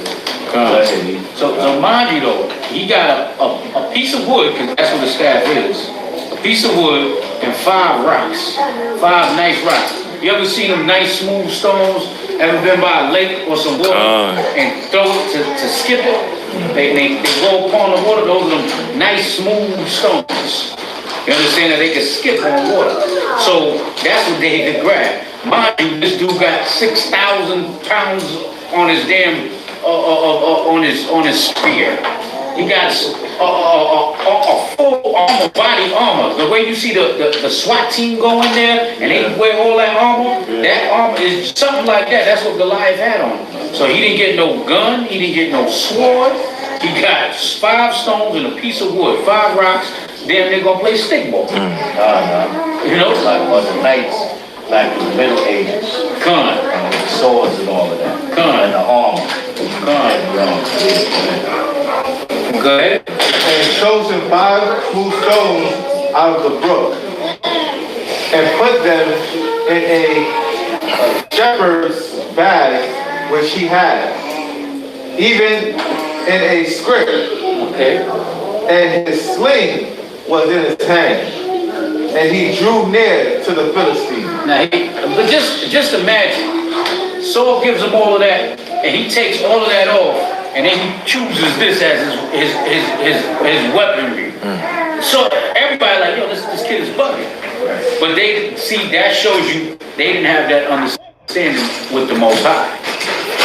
So mind you though, he got a piece of wood, because that's what a staff is. A piece of wood and 5 rocks. 5 nice rocks. You ever seen them nice smooth stones? Ever been by a lake or some water and throw it to skip it? They go upon the water, those are them nice smooth stones. You understand that they can skip on water. So that's what they had to grab. Mind you, this dude got 6,000 pounds on his damn on his spear. He got a full armor, body armor. The way you see the SWAT team go in there and they wear all that armor, that armor is something like that. That's what Goliath had on him. So he didn't get no gun, he didn't get no sword. He got 5 stones and a piece of wood, 5 rocks. Then they're gonna play stickball. You know, Like was the knights, like the Middle Ages, con, swords and all of that, con, and the armor. Go ahead. And chosen 5 smooth stones out of the brook, and put them in a shepherd's bag which he had, even in a scrip, Okay. and his sling was in his hand, and he drew near to the Philistine. Now, but just imagine, Saul gives him all of that, and he takes all of that off, and then he chooses this as his weaponry. So everybody like, yo, this kid is bugging. But they see that shows you they didn't have that understanding with the Most High.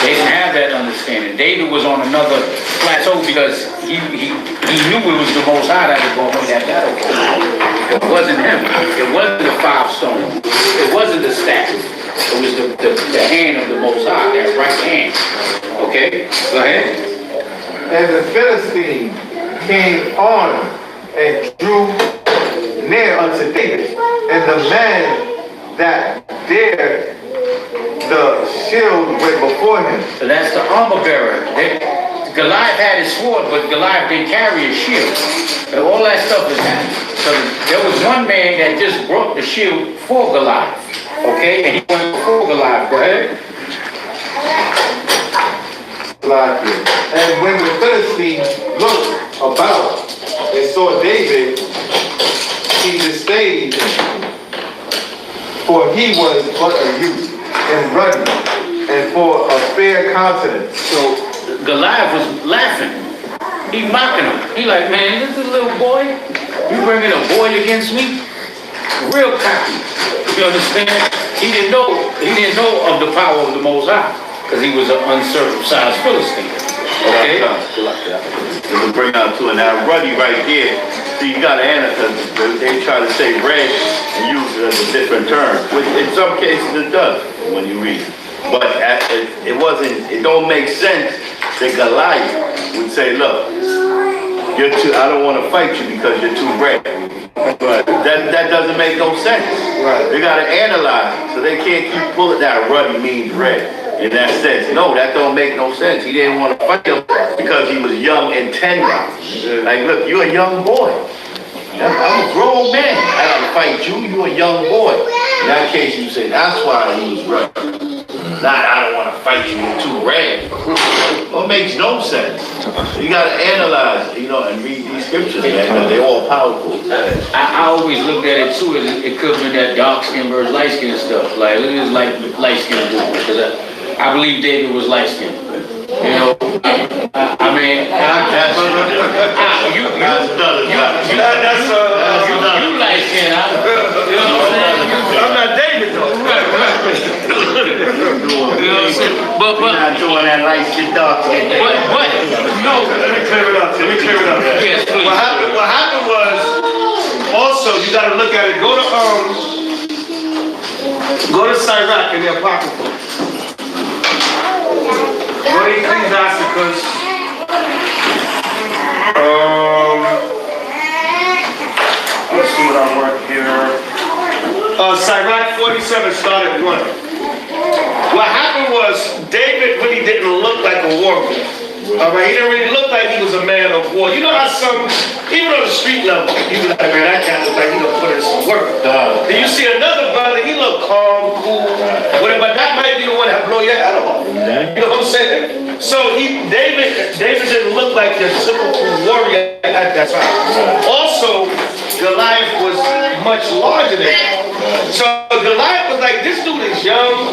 They didn't have that understanding. David was on another plateau because he knew it was the Most High that was going to win that battle. It wasn't him. It wasn't the 5 stones. It wasn't the staff. It was the hand of the Most High, that right hand. Okay? Go ahead. And the Philistine came on and drew near unto David, and the man that dared the shield went before him. So that's the armor bearer. Goliath had his sword, but Goliath didn't carry his shield. And all that stuff is happening. So there was one man that just brought the shield for Goliath. Okay? And he went before Goliath. Go ahead. And when the Philistine looked about and saw David, he disdained him, for he was but a youth and ruddy, and for a fair countenance. So Goliath was laughing. He mocking him. He like, man, this is a little boy. You bringing a boy against me? Real cocky. You understand? He didn't know of the power of the Most High, because he was an uncircumcised Philistine. Okay? To bring out to and that ruddy right here. See, you gotta answer, because they try to say red and use it as a different term, which in some cases it does when you read it. But it don't make sense that Goliath would say, look, I don't want to fight you because you're too red. But that doesn't make no sense. Right. They gotta analyze, so they can't keep pulling that ruddy means red. In that sense, no, that don't make no sense. He didn't want to fight him because he was young and tender. Like, look, you're a young boy. I'm a grown man. I gotta fight you. You're a young boy. In that case, you say that's why he was right. Not, I don't want to fight you. You're too red. Well, it makes no sense. You gotta analyze, and read these scriptures, man. They're all powerful. I always looked at it too as it could be that dark skin versus light skin stuff. Like, look at this light skin dude. Because I believe David was light skinned. You light skinned. I'm not David though. But not doing that light skin dark skin. But no. Let me clear it up. Yes, please. What happened was, also you got to look at it. Go to Sirach in the Apocrypha. Go to Ecclesiasticus. Let's see what I work here. Sirach 47 started 1. What happened was David really didn't look like a warrior. All right, he didn't really look like he was a man of war. You know how some, even on the street level, you be like, man, that cat look like he gonna put in some work. Then you see another brother, he look calm, cool, whatever, but that might be the one that blow your head off. You know what I'm saying? So David didn't look like your typical warrior at that time. Also, Goliath was much larger than him. So Goliath was like, this dude is young.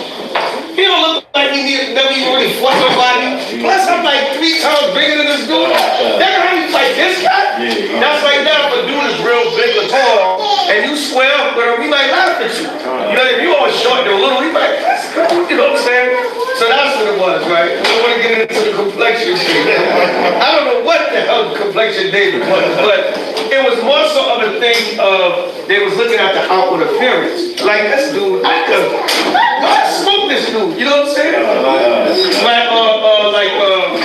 He don't look like he never even really fought somebody. Plus, I'm like 3 times bigger than this dude. That's how you fight this guy? That's like that if a dude is real big or tall, and you swear up with him, he might laugh at you. You know, if you always short and little, he might, that's cool. You know what I'm saying? So that's what it was, right? We don't want to get into the complexion shit. I don't know what the hell complexion David was, but it was more so of a thing of, they was looking at the outward appearance. Like, this dude, I smoke this dude, you know what I'm saying?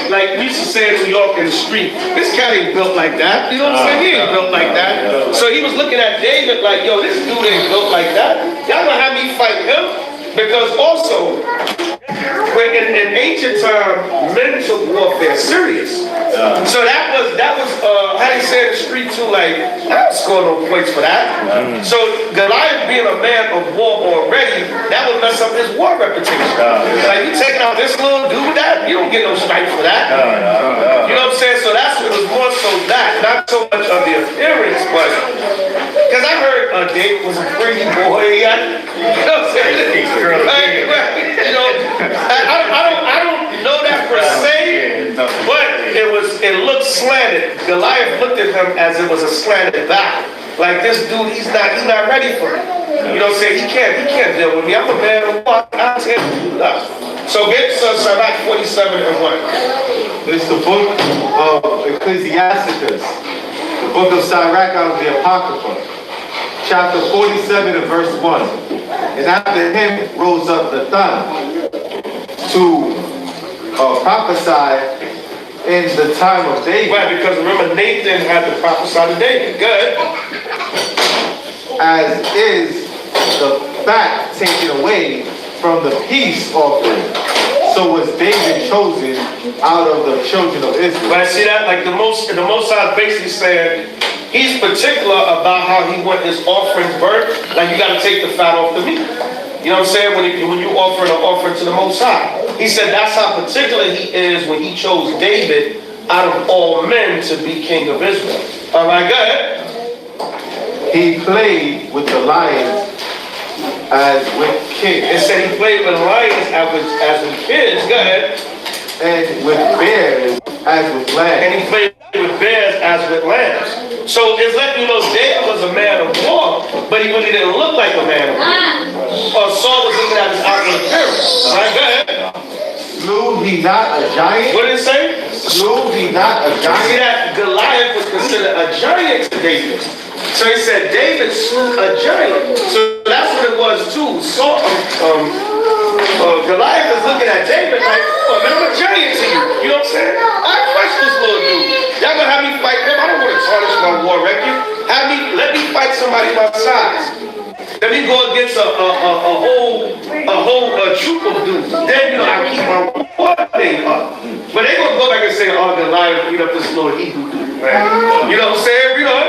Like we used to say in New York in the street, this cat ain't built like that, you know what I'm saying? He ain't built like that. So he was looking at David like, yo, this dude ain't built like that. Y'all gonna have me fight him? Because also, when in ancient time, men took warfare serious. So that was how they say in the street too, like, I don't score no points for that. So Goliath being a man of war already, that would mess up his war reputation. Like, you taking out this little dude, that you don't get no stripes for that. You know what I'm saying? So that's what it was more so that, not so much of the appearance, but because I heard David was a pretty boy. You know what I'm saying? Right, you know, I don't know that per se, but it looked slanted. Goliath looked at him as it was a slanted battle. Like, this dude, he's not ready for it. You know what I'm saying? He can't deal with me. I'm a man of war. I'll tell you that. So get Sirach 47 and 1. It's the book of Ecclesiasticus, the book of Sirach out of the Apocrypha, chapter 47 and verse 1. And after him rose up Nathan to prophesy in the time of David. Right, because remember Nathan had to prophesy to David. Good. As is the fat taken away from the peace offering, so was David chosen out of the children of Israel. Right, see that? Like the Most High is basically saying, he's particular about how he want his offerings burnt. Like, you got to take the fat off the meat. You know what I'm saying? When you offer an offering to the Most High. He said that's how particular he is when he chose David out of all men to be king of Israel. All right, go ahead. He played with the lions as with kids. It said he played with lions as with kids. Go ahead. And with bears as with lambs. And he played with bears as with lambs. So it's letting you know David was a man of war, but he really didn't look like a man of war. Saul was looking at his outward appearance. All right, go ahead. Slew he not a giant? What did it say? Slew he not a See giant? that Goliath was considered a giant to David. So he said David slew a giant. So that's what it was too. So Goliath is looking at David like, oh man, I'm a giant to you. You know what I'm saying? I crush this little dude. Y'all gonna have me fight him? I don't want to tarnish my war record. Let me fight somebody my size. Let me go against a whole troop of dudes. Then, you know, I keep my war thing up. But they gonna go back and say, oh, Goliath beat up this little eagle dude, man. You know what I'm saying? You know?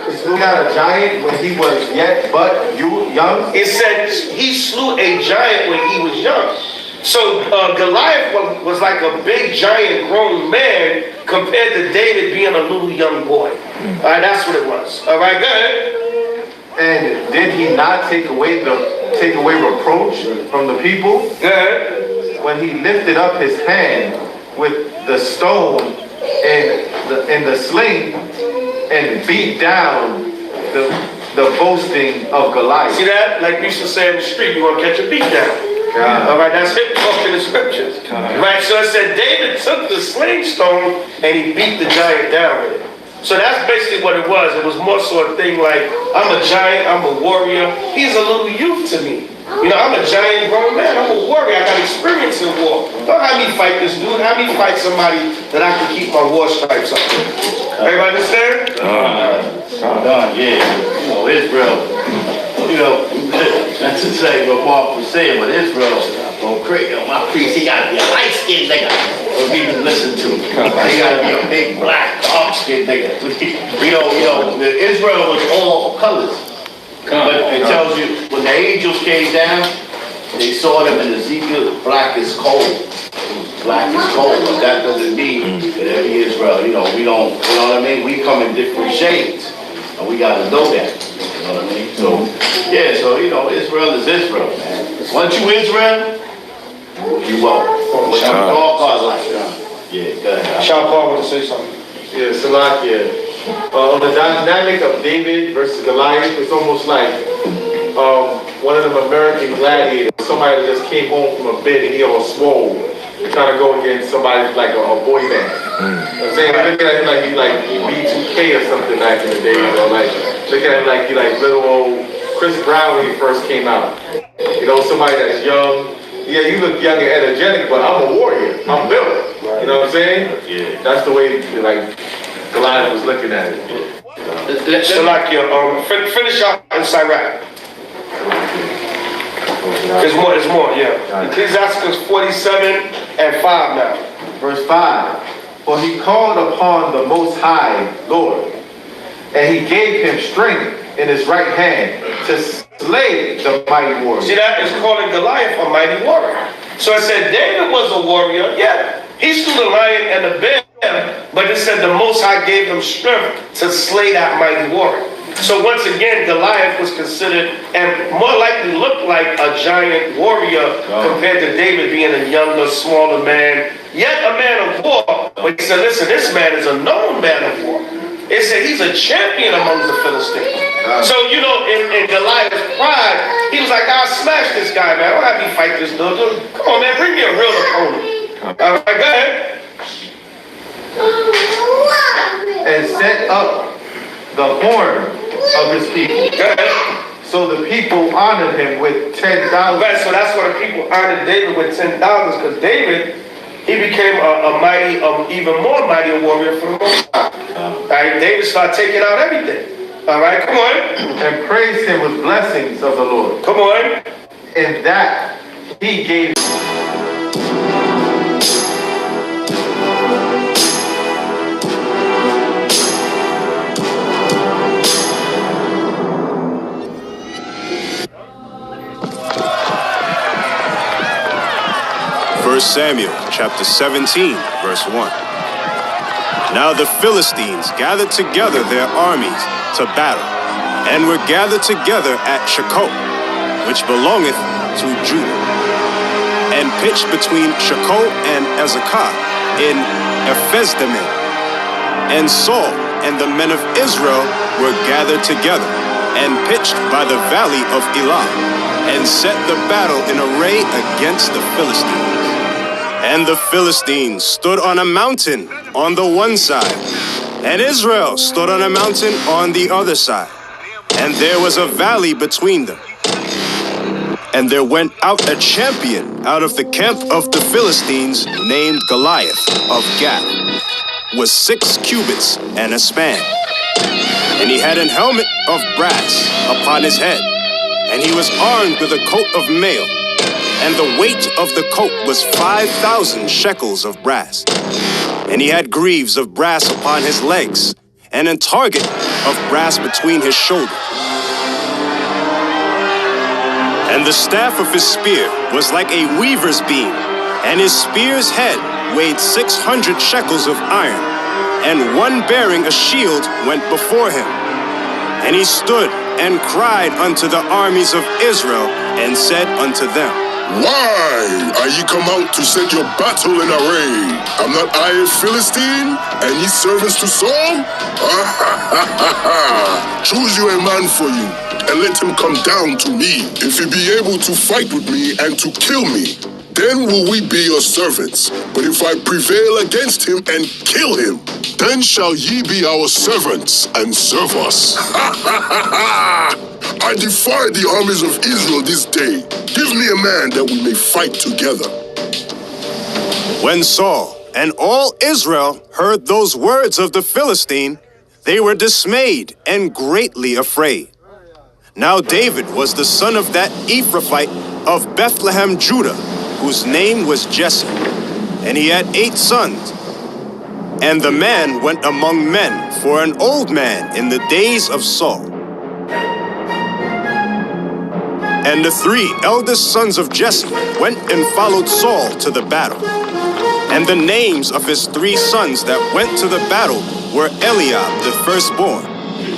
Slew not a giant when he was yet but young? It said he slew a giant when he was young. So Goliath was like a big, giant, grown man compared to David being a little young boy. All right, that's what it was. All right, go ahead. And did he not take away reproach from the people? Go ahead. When he lifted up his hand with the stone and the sling and beat down the boasting of Goliath. See that? Like we used to say in the street, you want to catch a beat down. All right, that's hip talk in the scriptures. Right, so it said David took the sling stone and he beat the giant down with it. So that's basically what it was. It was more sort of thing like, I'm a giant, I'm a warrior. He's a little youth to me. You know, I'm a giant grown man, I'm a warrior, I got experience in war. Don't have me fight this dude, have me fight somebody that I can keep my war stripes up. Everybody understand? Yeah. You know, Israel, you know, not to say what Mark was saying, but Israel Well, my priest, he gotta be a light-skinned nigga for me to listen to. He gotta be a big, black, dark-skinned nigga. Israel was all colors. But it tells you, when the angels came down, they saw them in Ezekiel, black is cold. Black is cold, but that doesn't mean that every Israel, we don't, you know what I mean? We come in different shades, and we gotta know that, you know what I mean? So, yeah, so, Israel is Israel, man. Once you Israel, you won't. What you talk about like that. Yeah, go ahead. Sean Paul want to say something. Yeah, Salakia. On the dynamic of David versus Goliath, it's almost like one of them American gladiators. Somebody that just came home from a bid and he all swole, trying to go against somebody like a boy band. You know what I'm saying? Looking at him like he B2K or something back in the day, looking at him like he like little old Chris Brown when he first came out. Somebody that's young. Yeah, you look young and energetic, but I'm a warrior. I'm built. You know what I'm saying? Yeah. That's the way Goliath was looking at it. Salakia, finish up inside rap. There's more, yeah. Ecclesiastes 47 and 5 now. Verse 5. For he called upon the Most High Lord, and he gave him strength in his right hand to slay the mighty warrior. See, that is calling Goliath a mighty warrior. So it said David was a warrior, yeah. He slew the lion and the bear, but it said the Most High gave him strength to slay that mighty warrior. So once again, Goliath was considered and more likely looked like a giant warrior compared to David being a younger, smaller man, yet a man of war. But he said, listen, this man is a known man of war. It said he's a champion among the Philistines. So, in Goliath's pride, he was like, I'll smash this guy, man. I'll have you fight this dude. Come on, man, bring me a real opponent. All right, go ahead. And set up the horn of his people. Go ahead. So the people honored him with 10,000. Right, so that's why the people honored David with $10, because David, he became a mighty, even more mighty warrior for the Most High. All right, David started taking out everything. All right, come on. And praised him with blessings of the Lord. Come on. And that he gave. First Samuel chapter 17, verse 1. Now the Philistines gathered together their armies to battle, and were gathered together at Shechem, which belongeth to Judah, and pitched between Shechem and Azekah in Ephesdammim. And Saul and the men of Israel were gathered together, and pitched by the valley of Elah, and set the battle in array against the Philistines. And the Philistines stood on a mountain on the one side, and Israel stood on a mountain on the other side, and there was a valley between them. And there went out a champion out of the camp of the Philistines named Goliath of Gath, was 6 cubits and a span. And he had an helmet of brass upon his head, and he was armed with a coat of mail. And the weight of the coat was 5,000 shekels of brass. And he had greaves of brass upon his legs, and a target of brass between his shoulders. And the staff of his spear was like a weaver's beam, and his spear's head weighed 600 shekels of iron, and one bearing a shield went before him. And he stood and cried unto the armies of Israel, and said unto them, Why are ye come out to set your battle in array? Am not I a Philistine, and ye servants to Saul? Choose you a man for you, and let him come down to me. If he be able to fight with me and to kill me, then will we be your servants. But if I prevail against him and kill him, then shall ye be our servants and serve us. I defy the armies of Israel this day. Give me a man that we may fight together. When Saul and all Israel heard those words of the Philistine, they were dismayed and greatly afraid. Now David was the son of that Ephrathite of Bethlehem, Judah, whose name was Jesse, and he had 8 sons. And the man went among men for an old man in the days of Saul. And the 3 eldest sons of Jesse went and followed Saul to the battle. And the names of his 3 sons that went to the battle were Eliab the firstborn,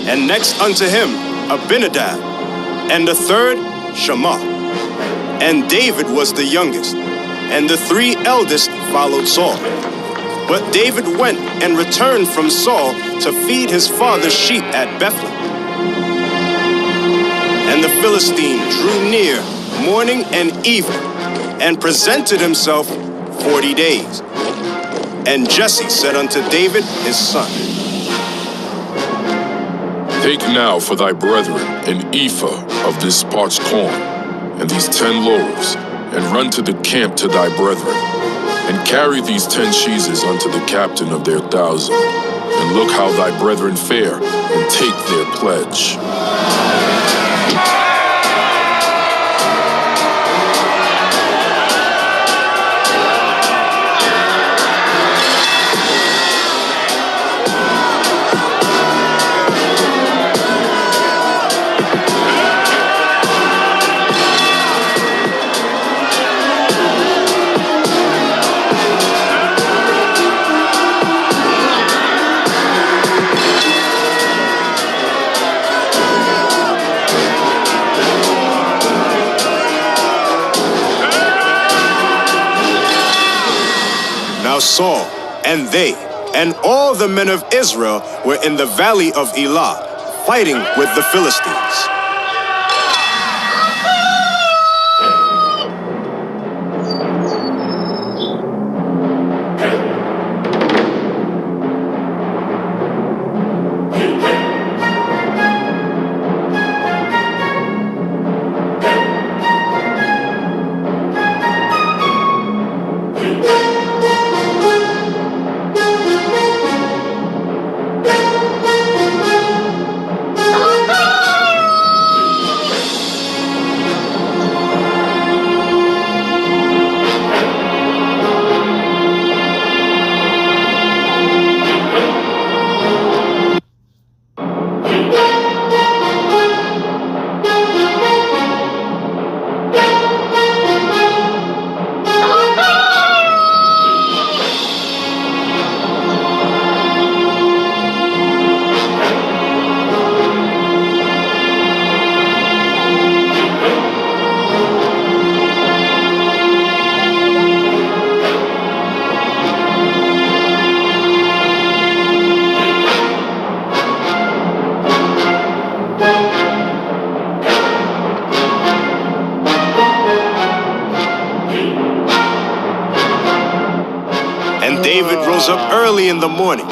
and next unto him Abinadab, and the third Shammah. And David was the youngest, and the 3 eldest followed Saul. But David went and returned from Saul to feed his father's sheep at Bethlehem. And the Philistine drew near morning and evening, and presented himself 40 days. And Jesse said unto David his son, Take now for thy brethren an ephah of this parched corn, and these 10 loaves, and run to the camp to thy brethren, and carry these 10 cheeses unto the captain of their 1,000, and look how thy brethren fare, and take their pledge. Now Saul and they and all the men of Israel were in the valley of Elah, fighting with the Philistines. And David rose up early in the morning,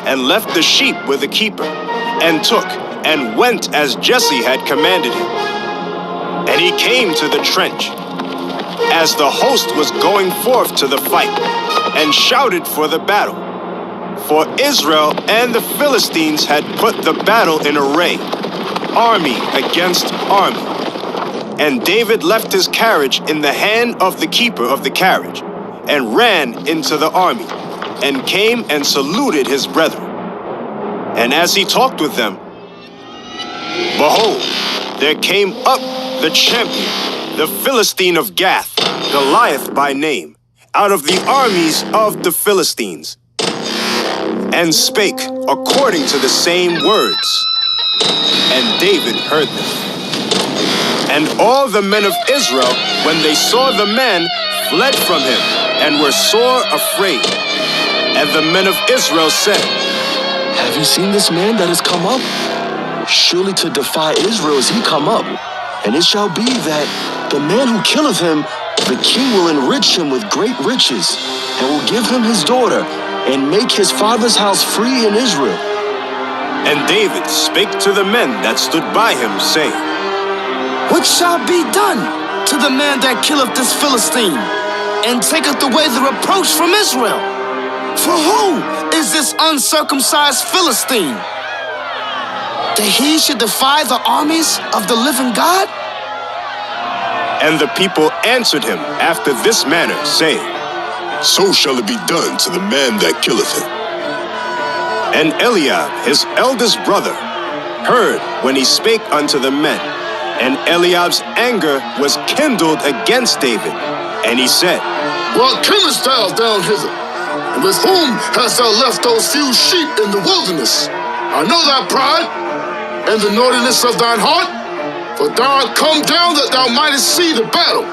and left the sheep with the keeper, and took and went as Jesse had commanded him. And he came to the trench, as the host was going forth to the fight, and shouted for the battle. For Israel and the Philistines had put the battle in array, army against army. And David left his carriage in the hand of the keeper of the carriage, and ran into the army, and came and saluted his brethren. And as he talked with them, behold, there came up the champion, the Philistine of Gath, Goliath by name, out of the armies of the Philistines, and spake according to the same words. And David heard them. And all the men of Israel, when they saw the man, fled from him, and were sore afraid. And the men of Israel said, Have you seen this man that has come up? Surely to defy Israel is he come up. And it shall be that the man who killeth him, the king will enrich him with great riches, and will give him his daughter, and make his father's house free in Israel. And David spake to the men that stood by him, saying, What shall be done to the man that killeth this Philistine, and taketh away the reproach from Israel? For who is this uncircumcised Philistine, that he should defy the armies of the living God? And the people answered him after this manner, saying, So shall it be done to the man that killeth him. And Eliab, his eldest brother, heard when he spake unto the men. And Eliab's anger was kindled against David. And he said, Why camest thou down hither? And with whom hast thou left those few sheep in the wilderness? I know thy pride and the naughtiness of thine heart, for thou art come down that thou mightest see the battle.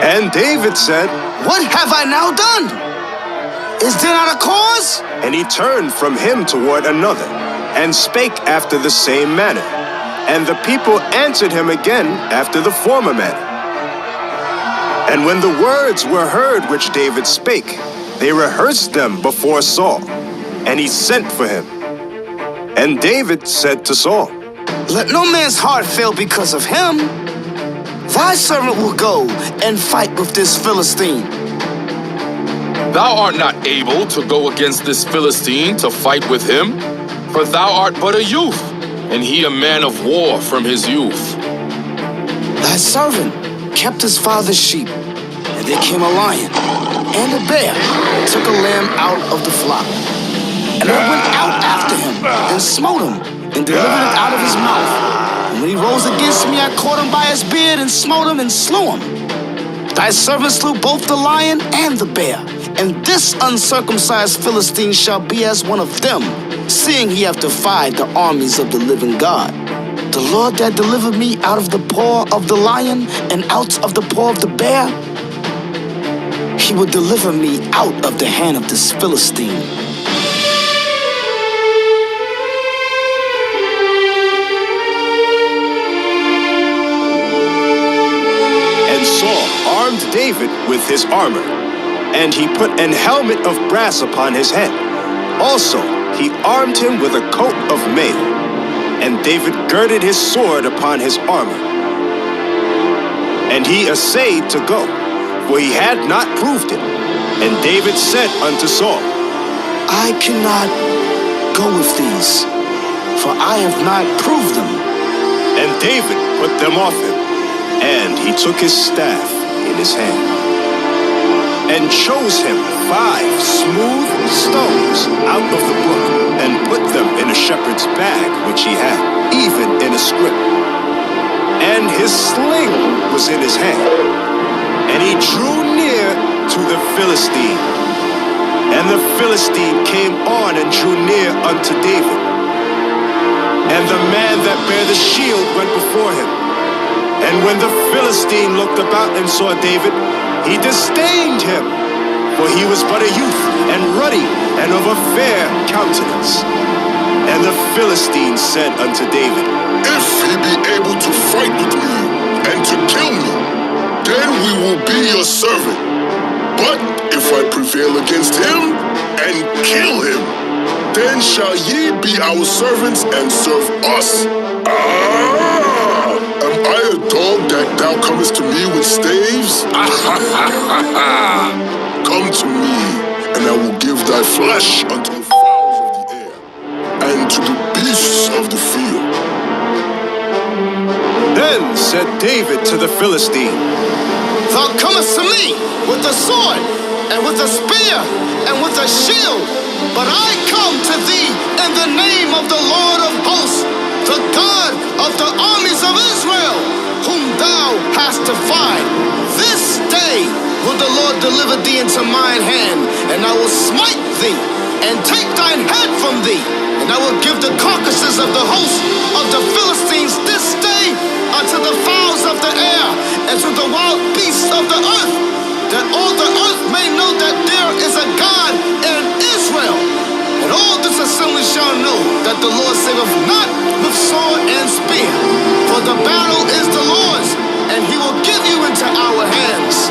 And David said, What have I now done? Is there not a cause? And he turned from him toward another, and spake after the same manner. And the people answered him again after the former manner. And when the words were heard which David spake, they rehearsed them before Saul, and he sent for him. And David said to Saul, Let no man's heart fail because of him. Thy servant will go and fight with this Philistine. Thou art not able to go against this Philistine to fight with him, for thou art but a youth, and he a man of war from his youth. Thy servant kept his father's sheep, and there came a lion and a bear and took a lamb out of the flock. And I went out after him and smote him and delivered it out of his mouth. And when he rose against me, I caught him by his beard and smote him and slew him. Thy servant slew both the lion and the bear. And this uncircumcised Philistine shall be as one of them, seeing he hath defied the armies of the living God. The Lord that delivered me out of the paw of the lion and out of the paw of the bear, he will deliver me out of the hand of this Philistine. And Saul armed David with his armor, and he put an helmet of brass upon his head. Also he armed him with a coat of mail, and David girded his sword upon his armor. And he essayed to go, for he had not proved it. And David said unto Saul, I cannot go with these, for I have not proved them. And David put them off him, and he took his staff in his hand, and chose him 5 smooth stones out of the brook, and put them in a shepherd's bag which he had, even in a scrip. And his sling was in his hand. And he drew near to the Philistine. And the Philistine came on and drew near unto David. And the man that bare the shield went before him. And when the Philistine looked about and saw David, he disdained him, for he was but a youth, and ruddy, and of a fair countenance. And the Philistine said unto David, If he be able to fight with me and to kill me, then we will be your servant. But if I prevail against him and kill him, then shall ye be our servants and serve us. Am I a dog that thou comest to me with staves? Come to me, and I will give thy flesh unto the fowls of the air, and to the beasts of the field. Then said David to the Philistine, Thou comest to me with a sword, and with a spear, and with a shield. But I come to thee in the name of the Lord of hosts, the God of the armies of Israel, whom thou hast defied. This day will the Lord deliver thee into mine hand, and I will smite thee, and take thine head from thee. And I will give the carcasses of the host of the Philistines this day unto the fowls of the air, and to the wild beasts of the earth, that all the earth may know that there is a God in Israel. And all this assembly shall know that the Lord saveth not with sword and spear, for the battle is the Lord's, and he will give you into our hands.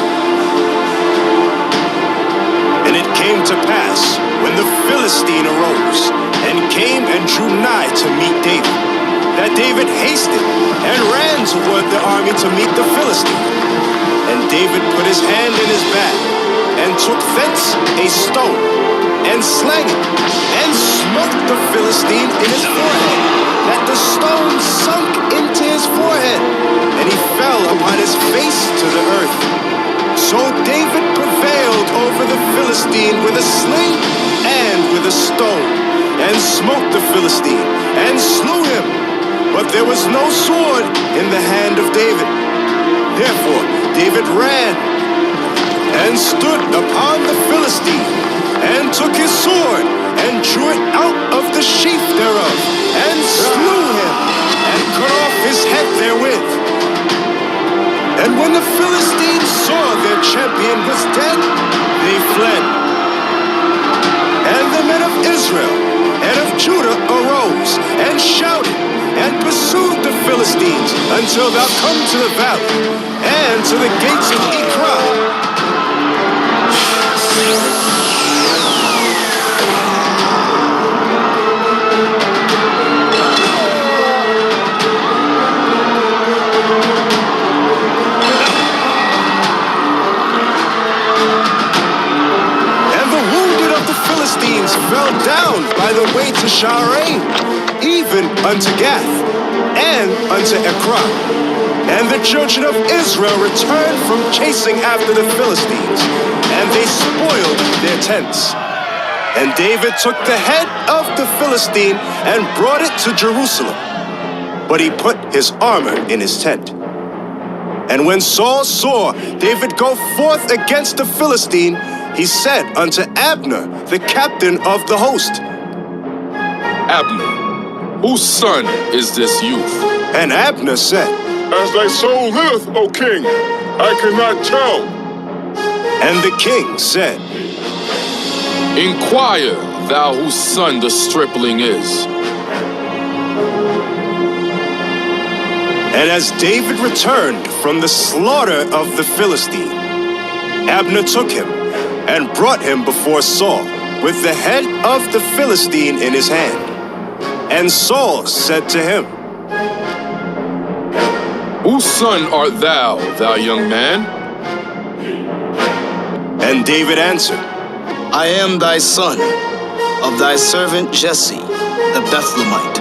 And it came to pass, when the Philistine arose, and came and drew nigh to meet David, that David hasted and ran toward the army to meet the Philistine. And David put his hand in his bag, and took thence a stone, and slang it, and smote the Philistine in his forehead, that the stone sunk into his forehead, and he fell upon his face to the earth. So David prevailed over the Philistine with a sling and with a stone, and smote the Philistine, and slew him. But there was no sword in the hand of David. Therefore David ran, and stood upon the Philistine, and took his sword, and drew it out of the sheath thereof, and slew him, and cut off his head therewith. And when the Philistines saw their champion was dead, they fled. And the men of Israel and of Judah arose, and shouted, and pursued the Philistines until thou come to the valley, and to the gates of Ekron. Philistines fell down by the way to Shaaraim, even unto Gath, and unto Ekron. And the children of Israel returned from chasing after the Philistines, and they spoiled their tents. And David took the head of the Philistine and brought it to Jerusalem, but he put his armor in his tent. And when Saul saw David go forth against the Philistine, he said unto Abner, the captain of the host, Abner, whose son is this youth? And Abner said, As thy soul liveth, O king, I cannot tell. And the king said, Inquire thou whose son the stripling is. And as David returned from the slaughter of the Philistine, Abner took him and brought him before Saul, with the head of the Philistine in his hand. And Saul said to him, Whose son art thou, thou young man? And David answered, I am thy son, of thy servant Jesse, the Bethlehemite.